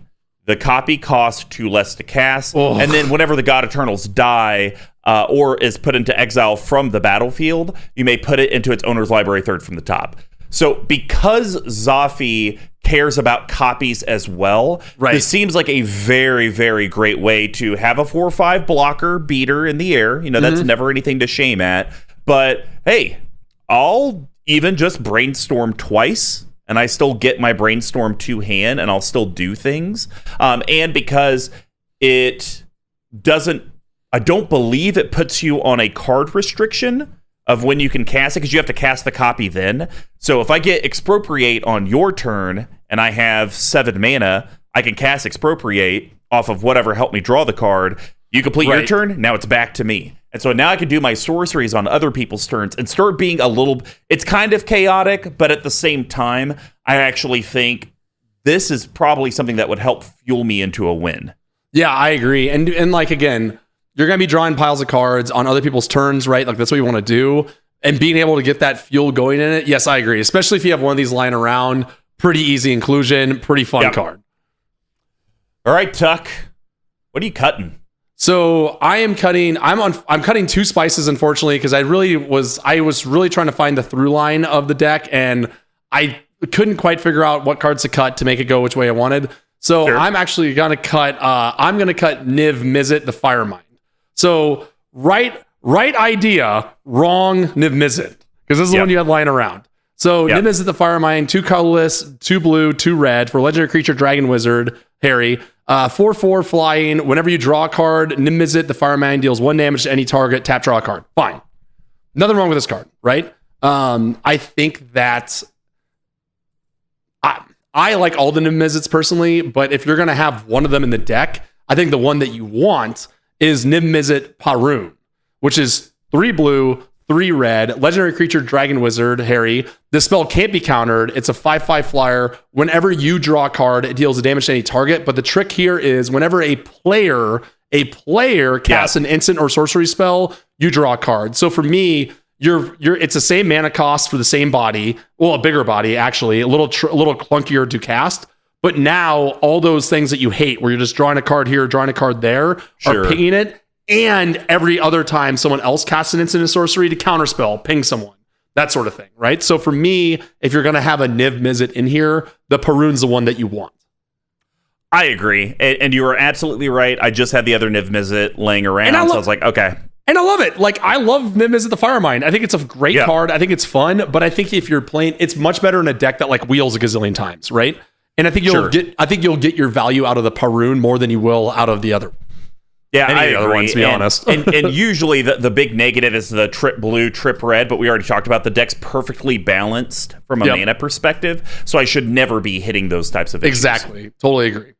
Speaker 2: The copy costs 2 less to cast, and then whenever the God Eternals die or is put into exile from the battlefield, you may put it into its owner's library 3rd from the top. So because Zaffai cares about copies as well, this seems like a very, very great way to have a 4/5 blocker beater in the air. That's never anything to shame at. But hey, I'll even just brainstorm twice, and I still get my brainstorm 2-hand, and I'll still do things. And because it doesn't, I don't believe it puts you on a card restriction of when you can cast it, because you have to cast the copy then. So if I get Expropriate on your turn, and I have 7 mana, I can cast Expropriate off of whatever helped me draw the card. You complete your turn, now it's back to me. And so now I can do my sorceries on other people's turns and start being it's kind of chaotic, but at the same time, I actually think this is probably something that would help fuel me into a win.
Speaker 1: Yeah, I agree. And like, again, you're going to be drawing piles of cards on other people's turns, right? Like, that's what you want to do. And being able to get that fuel going in it, yes, I agree. Especially if you have one of these lying around. Pretty easy inclusion, pretty fun card.
Speaker 2: All right, Tuck. What are you cutting?
Speaker 1: So I'm cutting 2 spices, unfortunately, because I was really trying to find the through line of the deck, and I couldn't quite figure out what cards to cut to make it go which way I wanted. So I'm actually gonna cut Niv Mizzet the Firemind. So right idea, wrong Niv Mizzet, because this is the one you had lying around. So Niv Mizzet the Firemind, 2 colorless, 2 blue, 2 red for legendary creature, dragon wizard, Harry. 4/4 flying. Whenever you draw a card, Niv Mizzet the Firemind deals 1 damage to any target. Tap, draw a card. Fine. Nothing wrong with this card, right? I think that I like all the Niv Mizzets personally, but if you're going to have one of them in the deck, I think the one that you want is Niv Mizzet Parun, which is 3 blue, 3 red, legendary creature, dragon wizard, Harry. This spell can't be countered. It's a 5/5 flyer. Whenever you draw a card, it deals damage to any target. But the trick here is whenever a player a player casts an instant or sorcery spell, you draw a card. So for me, it's the same mana cost for the same body. Well, a bigger body, actually, a little clunkier to cast. But now all those things that you hate, where you're just drawing a card here, drawing a card there, are pinging it. And every other time someone else casts an instant or sorcery to counterspell, ping someone. That sort of thing, right? So for me, if you're going to have a Niv Mizzet in here, the Parun's the one that you want.
Speaker 2: I agree. And you were absolutely right. I just had the other Niv Mizzet laying around, so I was like, okay.
Speaker 1: And I love it. Like, I love Niv Mizzet the Firemind. I think it's a great card. I think it's fun, but I think if you're playing, it's much better in a deck that like wheels a gazillion times, right? And I think you'll get your value out of the Parun more than you will out of the other.
Speaker 2: Yeah, I agree.
Speaker 1: Other ones, to be honest.
Speaker 2: and usually the big negative is the trip blue, trip red, but we already talked about the deck's perfectly balanced from a mana perspective, so I should never be hitting those types of issues.
Speaker 1: Exactly. Totally agree.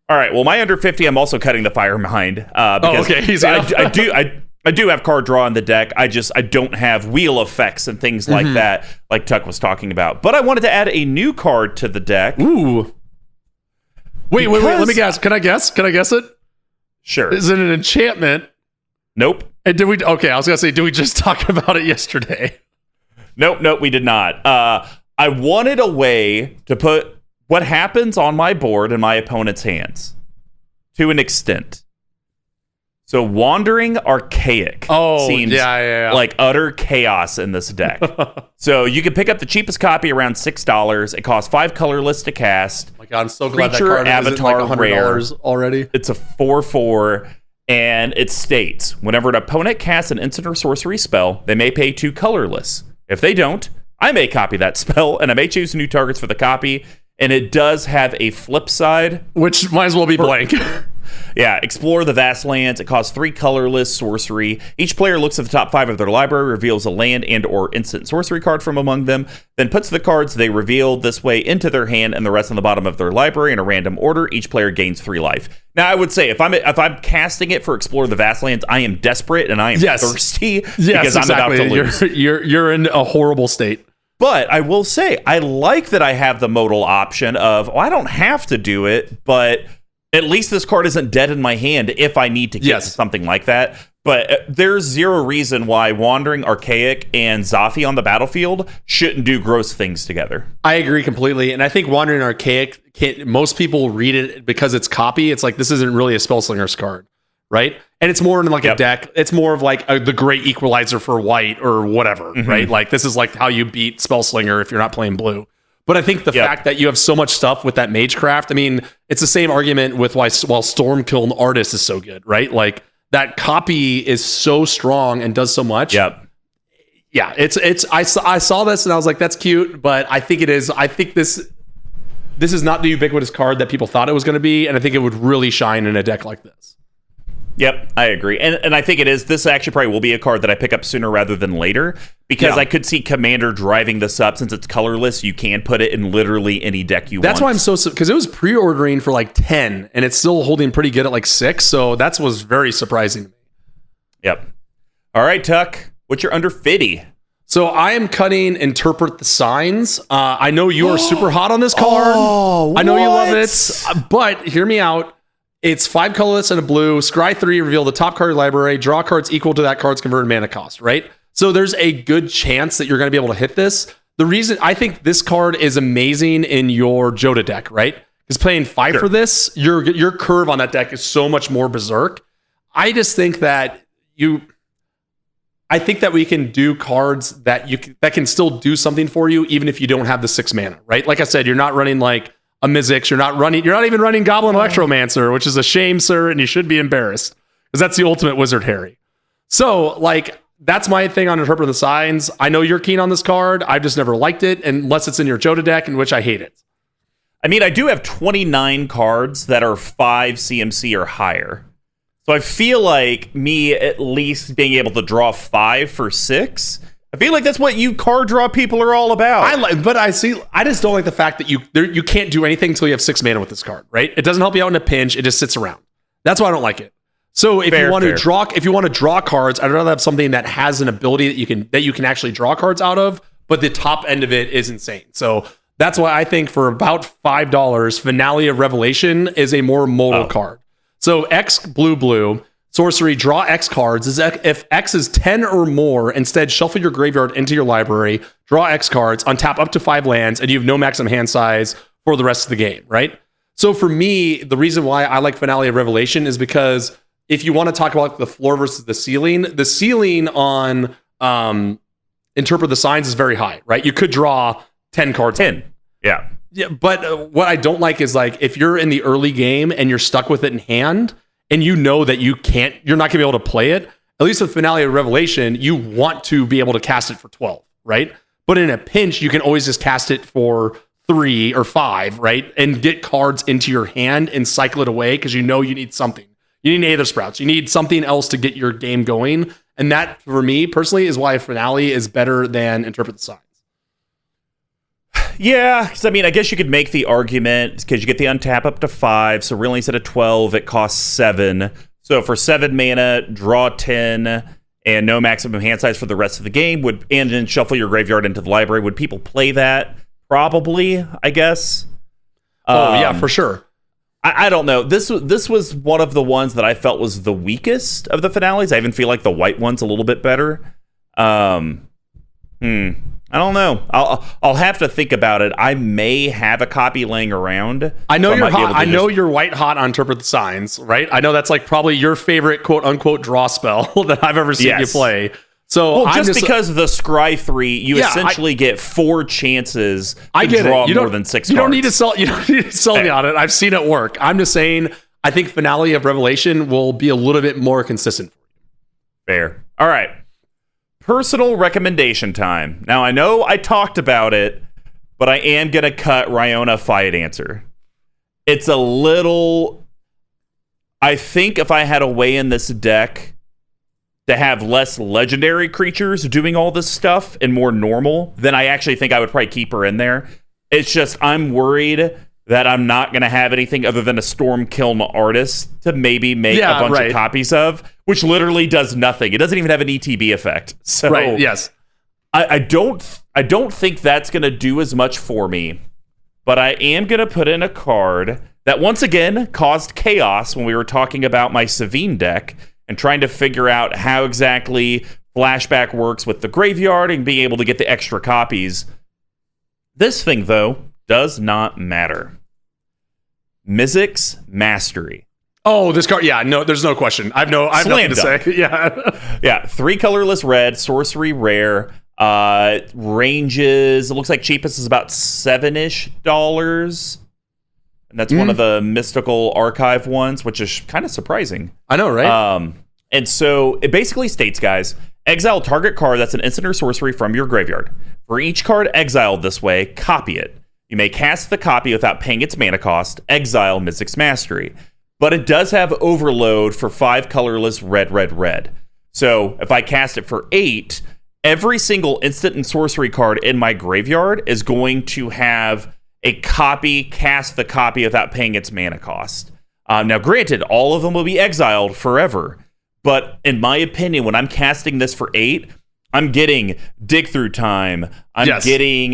Speaker 2: All right, well, my under 50, I'm also cutting the Firemind. Because
Speaker 1: easy.
Speaker 2: I do have card draw in the deck. I don't have wheel effects and things like that, like Tuck was talking about. But I wanted to add a new card to the deck.
Speaker 1: Ooh. Wait, let me guess. Can I guess it?
Speaker 2: Sure.
Speaker 1: Is it an enchantment?
Speaker 2: Nope.
Speaker 1: And I was gonna say, did we just talk about it yesterday?
Speaker 2: Nope, we did not. I wanted a way to put what happens on my board in my opponent's hands to an extent. So Wandering Archaic seems like utter chaos in this deck. So you can pick up the cheapest copy around $6. It costs 5 colorless to cast.
Speaker 1: Oh my God, I'm so glad that
Speaker 2: Creature
Speaker 1: card
Speaker 2: Avatar
Speaker 1: isn't like $100
Speaker 2: rare
Speaker 1: already.
Speaker 2: It's a 4/4, and it states, whenever an opponent casts an instant or sorcery spell, they may pay 2 colorless. If they don't, I may copy that spell, and I may choose new targets for the copy. And it does have a flip side,
Speaker 1: which might as well be blank.
Speaker 2: Yeah, explore the vast lands. It costs 3 colorless sorcery. Each player looks at the top 5 of their library, reveals a land and or instant sorcery card from among them, then puts the cards they revealed this way into their hand and the rest on the bottom of their library in a random order. Each player gains 3 life. Now, I would say if I'm casting it for explore the vast lands, I am desperate and I am thirsty because I'm about to lose.
Speaker 1: You're in a horrible state.
Speaker 2: But I will say, I like that I have the modal option of, I don't have to do it, but at least this card isn't dead in my hand if I need to get to something like that. But there's zero reason why Wandering Archaic and Zaffai on the battlefield shouldn't do gross things together.
Speaker 1: I agree completely. And I think Wandering Archaic, most people read it because it's copy. It's like, this isn't really a Spellslinger's card, right? And it's more in like a deck. It's more of like the great equalizer for white or whatever, right? Like this is like how you beat Spellslinger if you're not playing blue. But I think the fact that you have so much stuff with that magecraft, I mean, it's the same argument with why Stormkiln Artist is so good, right? Like that copy is so strong and does so much.
Speaker 2: Yep.
Speaker 1: Yeah, I saw this and I was like, that's cute, but I think this is not the ubiquitous card that people thought it was going to be, and I think it would really shine in a deck like this.
Speaker 2: Yep, I agree. And I think it is. This actually probably will be a card that I pick up sooner rather than later because I could see Commander driving this up. Since it's colorless, you can put it in literally any deck you want.
Speaker 1: That's why I'm so... Because it was pre-ordering for like 10 and it's still holding pretty good at like 6. So that was very surprising to me.
Speaker 2: Yep. All right, Tuck. What's your under 50?
Speaker 1: So I am cutting Interpret the Signs. I know you are super hot on this card. I know you love it. But hear me out. It's 5 colorless and a blue. Scry 3, reveal the top card of your library. Draw cards equal to that card's converted mana cost, right? So there's a good chance that you're going to be able to hit this. The reason I think this card is amazing in your Joda deck, right? Because playing 5 for this, your curve on that deck is so much more berserk. I just think that we can do cards that can still do something for you, even if you don't have the 6 mana, right? Like I said, you're not running like a Mizzix, you're not even running Goblin Electromancer, which is a shame, sir, and you should be embarrassed because that's the ultimate Wizard Harry. So, like, that's my thing on Interpret the Signs. I know you're keen on this card. I've just never liked it unless it's in your Joda deck, in which I hate it.
Speaker 2: I mean, I do have 29 cards that are 5 CMC or higher. So I feel like me at least being able to draw 5 for 6. I feel like that's what you card draw people are all about.
Speaker 1: I just don't like the fact that you can't do anything until you have 6 mana with this card, right? It doesn't help you out in a pinch. It just sits around. That's why I don't like it. So if you want to draw cards, I'd rather have something that has an ability that you can actually draw cards out of, but the top end of it is insane. So that's why I think for about $5, Finale of Revelation is a more modal card. So X blue, sorcery, draw X cards. If X is 10 or more, instead shuffle your graveyard into your library, draw X cards, untap up to 5 lands, and you have no maximum hand size for the rest of the game, right? So for me, the reason why I like Finale of Revelation is because if you want to talk about the floor versus the ceiling on Interpret the Signs is very high, right? You could draw 10 cards.
Speaker 2: 10. Yeah.
Speaker 1: Yeah, but what I don't like is like if you're in the early game and you're stuck with it in hand and you know that you're not gonna be able to play it, at least with Finale of Revelation, you want to be able to cast it for 12, right? But in a pinch, you can always just cast it for 3 or 5, right? And get cards into your hand and cycle it away because you know you need something. You need Aether Sprouts. You need something else to get your game going. And that, for me, personally, is why Finale is better than Interpret the Signs.
Speaker 2: Yeah, because I mean, I guess you could make the argument because you get the untap up to 5, so really instead of 12, it costs 7. So for 7 mana, draw 10, and no maximum hand size for the rest of the game, and then shuffle your graveyard into the library. Would people play that? Probably, I guess.
Speaker 1: Yeah, for sure.
Speaker 2: I don't know. This was one of the ones that I felt was the weakest of the finales. I even feel like the white one's a little bit better. I don't know. I'll have to think about it. I may have a copy laying around.
Speaker 1: I know you're hot. I know you're white hot on Interpret the Signs, right? I know that's like probably your favorite quote unquote draw spell that I've ever seen you play. So
Speaker 2: well, just because of the Scry 3, you essentially get 4 chances to draw more than 6 cards.
Speaker 1: You don't need to sell me on it. I've seen it work. I'm just saying I think Finale of Revelation will be a little bit more consistent.
Speaker 2: Fair. All right. Personal recommendation time. Now, I know I talked about it, but I am going to cut Rhyona Fight Answer. It's a little... I think if I had a way in this deck to have less legendary creatures doing all this stuff and more normal, then I actually think I would probably keep her in there. It's just I'm worried that I'm not going to have anything other than a Stormkiln Artist to maybe make a bunch of copies of, which literally does nothing. It doesn't even have an ETB effect. So
Speaker 1: yes.
Speaker 2: I don't think that's going to do as much for me, but I am going to put in a card that once again caused chaos when we were talking about my Savine deck and trying to figure out how exactly Flashback works with the graveyard and being able to get the extra copies. This thing, though, does not matter. Mizzix's Mastery.
Speaker 1: Oh, this card, yeah, no, there's no question. I've nothing to say.
Speaker 2: Yeah, 3 colorless red, sorcery rare, ranges, it looks like cheapest is about $7-ish. And that's one of the mystical archive ones, which is kind of surprising.
Speaker 1: I know, right?
Speaker 2: And so it basically states, guys, exile target card that's an instant or sorcery from your graveyard. For each card exiled this way, copy it. You may cast the copy without paying its mana cost, exile Mizzix's Mastery. But it does have overload for 5 colorless red, red, red. So if I cast it for 8, every single instant and sorcery card in my graveyard is going to have a copy, cast the copy without paying its mana cost. Now, granted, all of them will be exiled forever. But in my opinion, when I'm casting this for 8, I'm getting Dig Through Time. I'm getting,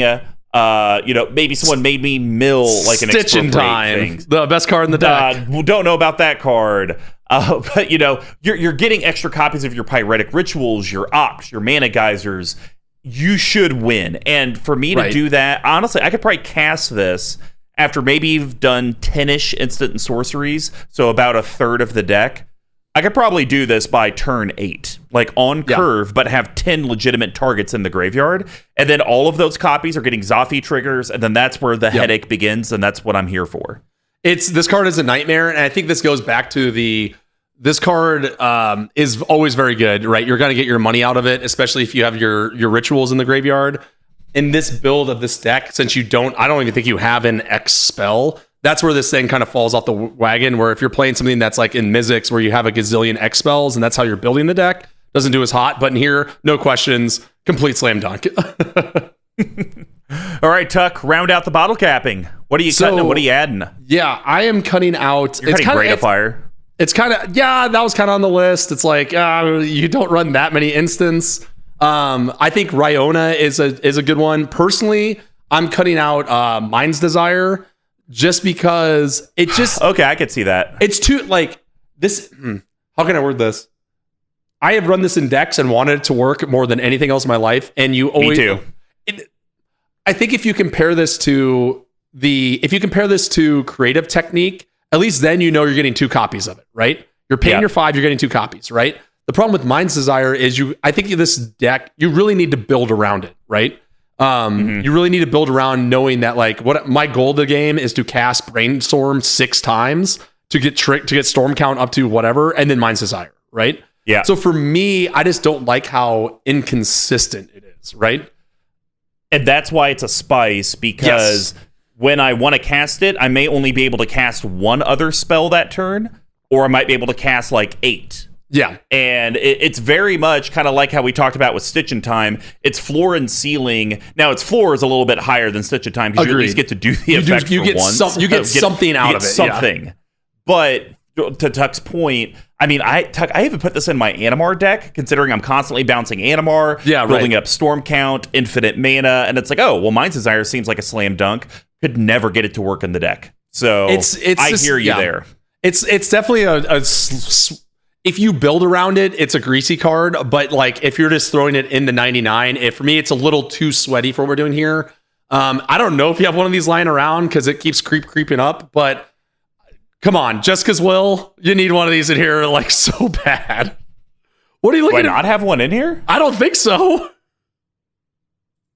Speaker 2: maybe someone made me mill like an
Speaker 1: Stitch in Time, thing. The best card in the deck.
Speaker 2: Don't know about that card. But, you're getting extra copies of your Pyretic Rituals, your Opts, your Mana Geysers. You should win. And for me to do that, honestly, I could probably cast this after maybe you've done 10-ish instant and sorceries, so about a third of the deck. I could probably do this by turn 8, like on curve, but have 10 legitimate targets in the graveyard. And then all of those copies are getting Zaffai triggers, and then that's where the headache begins, and that's what I'm here for.
Speaker 1: This card is a nightmare, and I think this goes back to this card is always very good, right? You're going to get your money out of it, especially if you have your rituals in the graveyard. In this build of this deck, since I don't even think you have an X spell, that's where this thing kind of falls off the wagon, where if you're playing something that's like in Mizzix, where you have a gazillion X spells, and that's how you're building the deck, doesn't do as hot. But in here, no questions, complete slam dunk.
Speaker 2: All right, Tuck, round out the bottle capping. What are you cutting and what are you adding?
Speaker 1: Yeah, I am cutting out...
Speaker 2: You're cutting Grate of Fire.
Speaker 1: It's kind of... Yeah, that was kind of on the list. It's like, you don't run that many instants. I think Rhyona is a good one. Personally, I'm cutting out Mind's Desire, just because it just...
Speaker 2: Okay, I could see that.
Speaker 1: It's too, like, how can I word this? I have run this in decks and wanted it to work more than anything else in my life. And you always,
Speaker 2: Me too.
Speaker 1: I think if you compare this to creative technique, at least then you know you're getting 2 copies of it, right? You're paying your 5, you're getting 2 copies, right? The problem with Mind's Desire is I think this deck, you really need to build around it, right? You really need to build around knowing that like what my goal of the game is to cast Brainstorm 6 times to get Storm Count up to whatever, and then Mind's Desire, right?
Speaker 2: Yeah.
Speaker 1: So for me, I just don't like how inconsistent it is, right?
Speaker 2: And that's why it's a spice, because when I want to cast it, I may only be able to cast 1 other spell that turn, or I might be able to cast like 8.
Speaker 1: Yeah.
Speaker 2: And it's very much kind of like how we talked about with Stitch in Time. It's floor and ceiling. Now, its floor is a little bit higher than Stitch in Time because you at least get to do the effect for once.
Speaker 1: You get something out of it.
Speaker 2: Something. Yeah. But to Tuck's point, I mean, I even put this in my Animar deck, considering I'm constantly bouncing Animar, building up Storm Count, infinite mana, and it's like, oh, well, Mind's Desire seems like a slam dunk. Could never get it to work in the deck. So I hear you there.
Speaker 1: It's definitely if you build around it, it's a greasy card. But like if you're just throwing it in the 99, for me, it's a little too sweaty for what we're doing here. I don't know if you have one of these lying around because it keeps creeping up, but. Come on, just because you need one of these in here like so bad. What are you looking at?
Speaker 2: Do I not have one in here?
Speaker 1: I don't think so.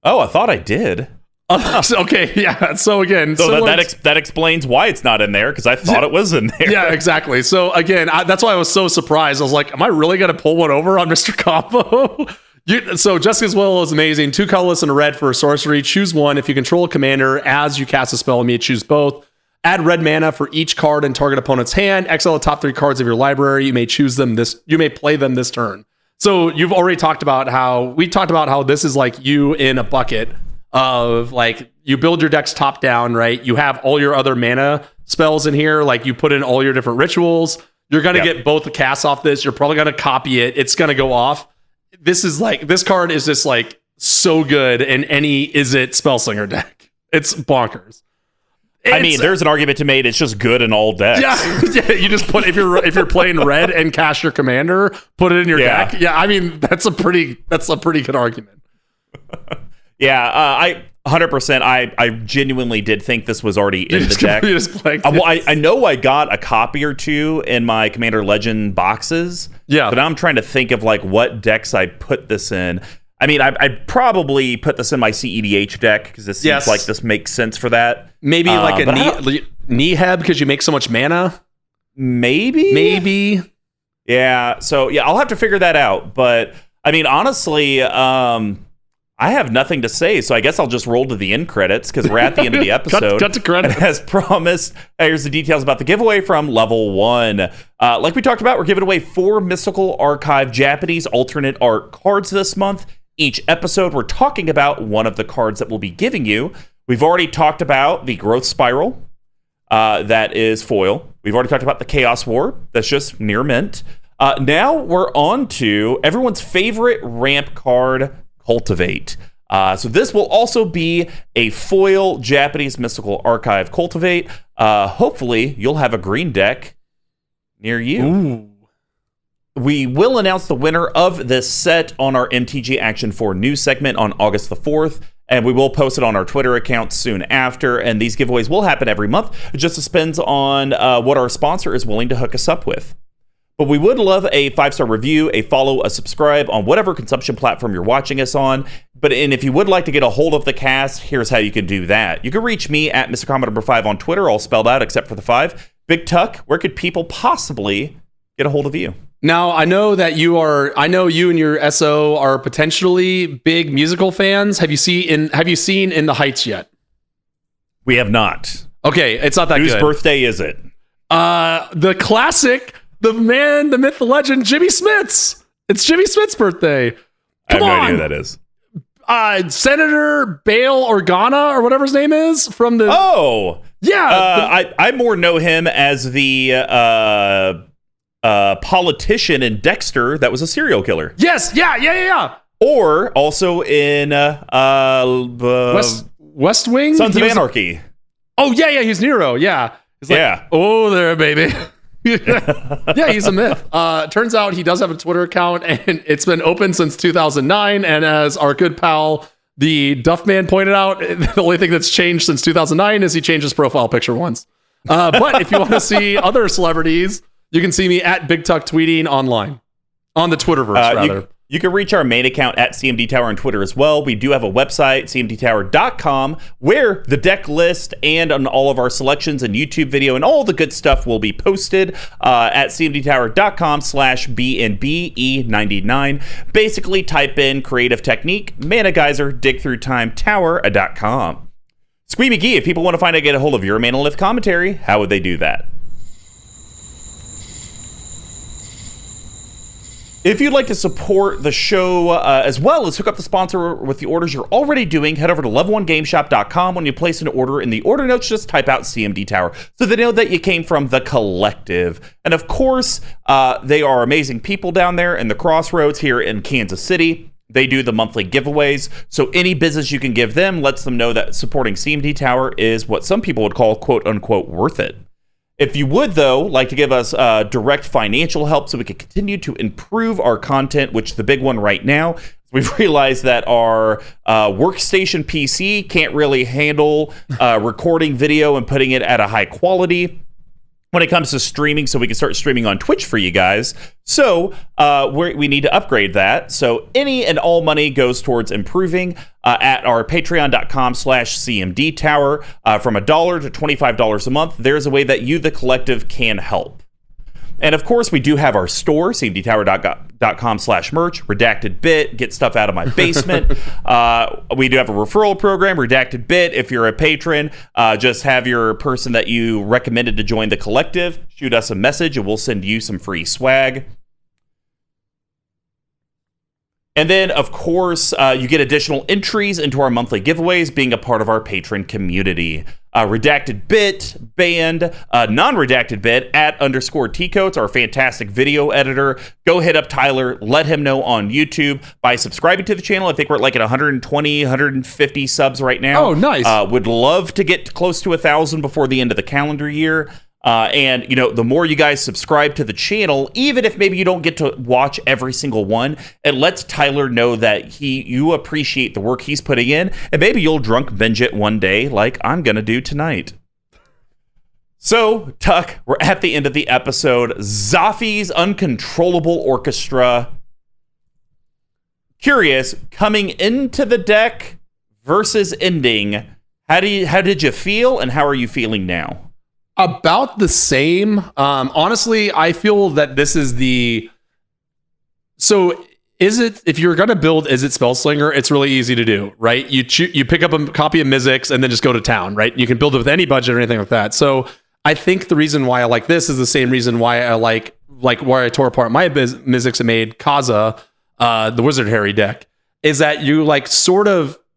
Speaker 2: Oh, I thought I did.
Speaker 1: Okay, yeah. So again,
Speaker 2: that explains why it's not in there, because I thought it was in there.
Speaker 1: Yeah, exactly. So again, that's why I was so surprised. I was like, am I really going to pull one over on Mr. Combo? So just as is amazing. 2 colorless and a red for a sorcery. Choose one. If you control a commander as you cast a spell, you choose both. Add red mana for each card in target opponent's hand. Exile the top 3 cards of your library. You may play them this turn. So you've already talked about how this is like you in a bucket of like you build your decks top down, right? You have all your other mana spells in here. Like you put in all your different rituals. You're going to get both the casts off this. You're probably going to copy it. It's going to go off. This card is just like so good in any Izzet Spellslinger deck. It's bonkers.
Speaker 2: I mean, there's an argument to be made. It's just good in all decks.
Speaker 1: Yeah. You just put if you're playing red and cast your commander, put it in your deck. Yeah, I mean that's a pretty good argument.
Speaker 2: Yeah, I 100%. I genuinely did think this was already in the deck. I know I got a copy or 2 in my Commander Legend boxes. Yeah, but now I'm trying to think of like what decks I put this in. I mean, I'd probably put this in my CEDH deck because it seems like this makes sense for that.
Speaker 1: Maybe like a Niheb because you make so much mana.
Speaker 2: Maybe. Yeah. So yeah, I'll have to figure that out. But I mean, honestly, I have nothing to say. So I guess I'll just roll to the end credits because we're at the end of the episode.
Speaker 1: cut to credits.
Speaker 2: As promised, here's the details about the giveaway from level 1. Like we talked about, we're giving away 4 Mystical Archive Japanese alternate art cards this month. Each episode, we're talking about one of the cards that we'll be giving you. We've already talked about the Growth Spiral, that is foil. We've already talked about the Chaos War, that's just near mint. Now we're on to everyone's favorite ramp card, Cultivate. So this will also be a foil Japanese Mystical Archive Cultivate. Hopefully, you'll have a green deck near you.
Speaker 1: Ooh.
Speaker 2: We will announce the winner of this set on our MTG Action 4 news segment on August the 4th, and we will post it on our Twitter account soon after, and these giveaways will happen every month. It just depends on what our sponsor is willing to hook us up with. But we would love a 5-star review, a follow, a subscribe on whatever consumption platform you're watching us on. And if you would like to get a hold of the cast, here's how you can do that. You can reach me at Mr. Commodore 5 on Twitter, all spelled out except for the 5. bigTuck, where could people possibly get a hold of you?
Speaker 1: Now, I know you and your SO are potentially big musical fans. Have you seen In the Heights yet?
Speaker 2: We have not.
Speaker 1: Okay, it's not that good.
Speaker 2: Whose birthday is it?
Speaker 1: The classic, the man, the myth, the legend, Jimmy Smits. It's Jimmy Smits' birthday.
Speaker 2: Come on. I have no idea who that is.
Speaker 1: Senator Bail Organa, or whatever his name is, from the...
Speaker 2: Oh!
Speaker 1: Yeah.
Speaker 2: I more know him as the... politician in Dexter that was a serial killer.
Speaker 1: Yes, yeah.
Speaker 2: Or also in
Speaker 1: West Wing?
Speaker 2: Sons of Anarchy.
Speaker 1: Oh, yeah, he's Nero, yeah. He's like,
Speaker 2: yeah.
Speaker 1: oh, there, baby. Yeah, he's a myth. Turns out he does have a Twitter account, and it's been open since 2009. And as our good pal, the Duffman, pointed out, the only thing that's changed since 2009 is he changed his profile picture once. But if you want to see other celebrities, you can see me at bigTuck tweeting online. On the Twitterverse, rather.
Speaker 2: You can reach our main account at CMD Tower on Twitter as well. We do have a website, cmdtower.com, where the deck list and on all of our selections and YouTube video and all the good stuff will be posted at cmdtower.com/BNBE99. Basically, type in Creative Technique, Mana Geyser, Dig Through Time, Tower.com. Squee McGee, if people want to find out, get a hold of your Manolith commentary, how would they do that? If you'd like to support the show as well as hook up the sponsor with the orders you're already doing, head over to level1gameshop.com. When you place an order in the order notes, just type out CMD Tower so they know that you came from the collective. And of course, they are amazing people down there in the Crossroads here in Kansas City. They do the monthly giveaways, so any business you can give them lets them know that supporting CMD Tower is what some people would call quote-unquote worth it. If you would, though, like to give us direct financial help so we can continue to improve our content, which the big one right now, we've realized that our workstation PC can't really handle recording video and putting it at a high quality when it comes to streaming, so we can start streaming on Twitch for you guys. So we need to upgrade that. So any and all money goes towards improving at our patreon.com/CMD Tower. From $1 to $25 a month, there's a way that you, the collective, can help. And of course, we do have our store, cmdtower.com/merch, Redacted Bit, get stuff out of my basement. We do have a referral program, Redacted Bit. If you're a patron, just have your person that you recommended to join the collective shoot us a message, and we'll send you some free swag. And then, of course, you get additional entries into our monthly giveaways, being a part of our patron community. Redacted Bit, Band, Non-Redacted Bit, @_Tcoats, our fantastic video editor. Go hit up Tyler, let him know on YouTube by subscribing to the channel. I think we're at like at 120, 150 subs right now.
Speaker 1: Oh, nice.
Speaker 2: Would love to get close to 1,000 before the end of the calendar year. And, you know, the more you guys subscribe to the channel, even if maybe you don't get to watch every single one, it lets Tyler know that you appreciate the work he's putting in, and maybe you'll drunk binge it one day like I'm going to do tonight. So, Tuck, we're at the end of the episode. Zaffai's Uncontrollable Orchestra. Curious, coming into the deck versus ending, how did you feel, and how are you feeling now?
Speaker 1: About the same. Honestly, I feel that this is so if you're going to build Izzet Spellslinger, it's really easy to do, right? You pick up a copy of Mizzix and then just go to town, right? You can build it with any budget or anything like that. So I think the reason why I like this is the same reason why I like where I tore apart my Mizzix and made Kaza, the Wizard Harry deck, is that you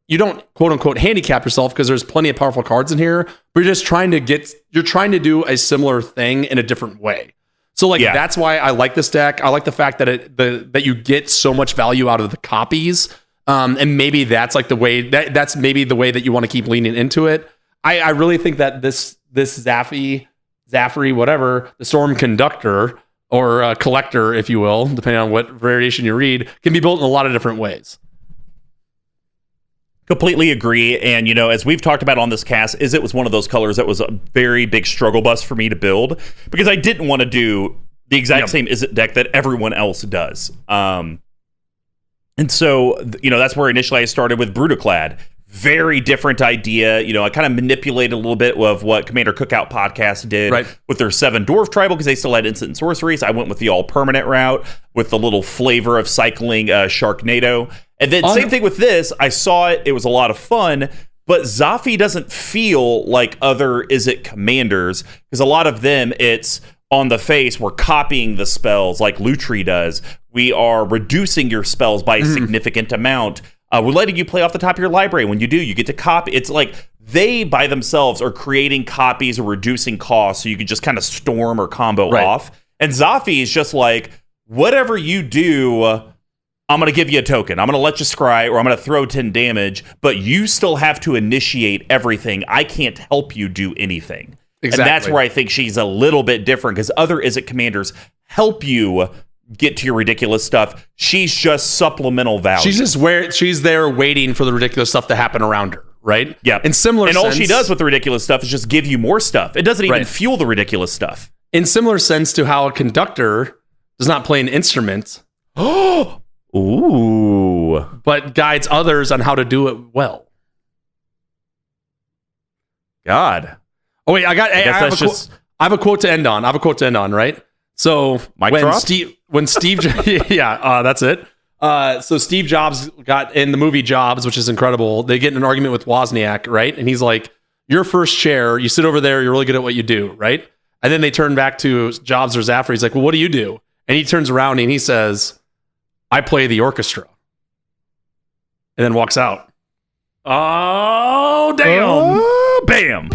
Speaker 1: you don't quote unquote handicap yourself because there's plenty of powerful cards in here, but you're just trying to do a similar thing in a different way. So that's why I like this deck. I like the fact that that you get so much value out of the copies. And maybe that's like the way that's maybe the way that you want to keep leaning into it. I really think that this Zaffai, whatever, the Storm Conductor or Collector, if you will, depending on what variation you read, can be built in a lot of different ways.
Speaker 2: Completely agree. And, you know, as we've talked about on this cast, Izzet was one of those colors that was a very big struggle bus for me to build because I didn't want to do the exact same Izzet deck that everyone else does. And so, you know, that's where initially I started with Brutaclad. Very different idea. You know, I kind of manipulated a little bit of what Commander Cookout Podcast did with their 7 Dwarf Tribal because they still had instant and sorceries. I went with the all-permanent route with the little flavor of cycling Sharknado. And then same thing with this. I saw it. It was a lot of fun. But Zaffai doesn't feel like other Izzet commanders because a lot of them, it's on the face, we're copying the spells like Lutri does. We are reducing your spells by a significant amount. We're letting you play off the top of your library. When you do, you get to copy. It's like they, by themselves, are creating copies or reducing costs so you can just kind of storm or combo off. And Zaffai is just like, whatever you do, I'm going to give you a token. I'm going to let you scry, or I'm going to throw 10 damage, but you still have to initiate everything. I can't help you do anything.
Speaker 1: Exactly.
Speaker 2: And that's where I think she's a little bit different, because other Izzet commanders help you get to your ridiculous stuff. She's just supplemental value.
Speaker 1: She's there waiting for the ridiculous stuff to happen around her, right?
Speaker 2: Yeah.
Speaker 1: In similar sense,
Speaker 2: all she does with the ridiculous stuff is just give you more stuff. It doesn't even fuel the ridiculous stuff.
Speaker 1: In similar sense to how a conductor does not play an instrument.
Speaker 2: Ooh.
Speaker 1: But guides others on how to do it well.
Speaker 2: God.
Speaker 1: Oh wait, I have a quote to end on. Right? So when Steve that's it. So Steve Jobs got in the movie Jobs, which is incredible. They get in an argument with Wozniak, right? And he's like, "You're first chair. You sit over there. You're really good at what you do, right?" And then they turn back to Jobs or Zaffai. He's like, "Well, what do you do?" And he turns around and he says, "I play the orchestra." And then walks out. Oh, damn.
Speaker 2: Bam.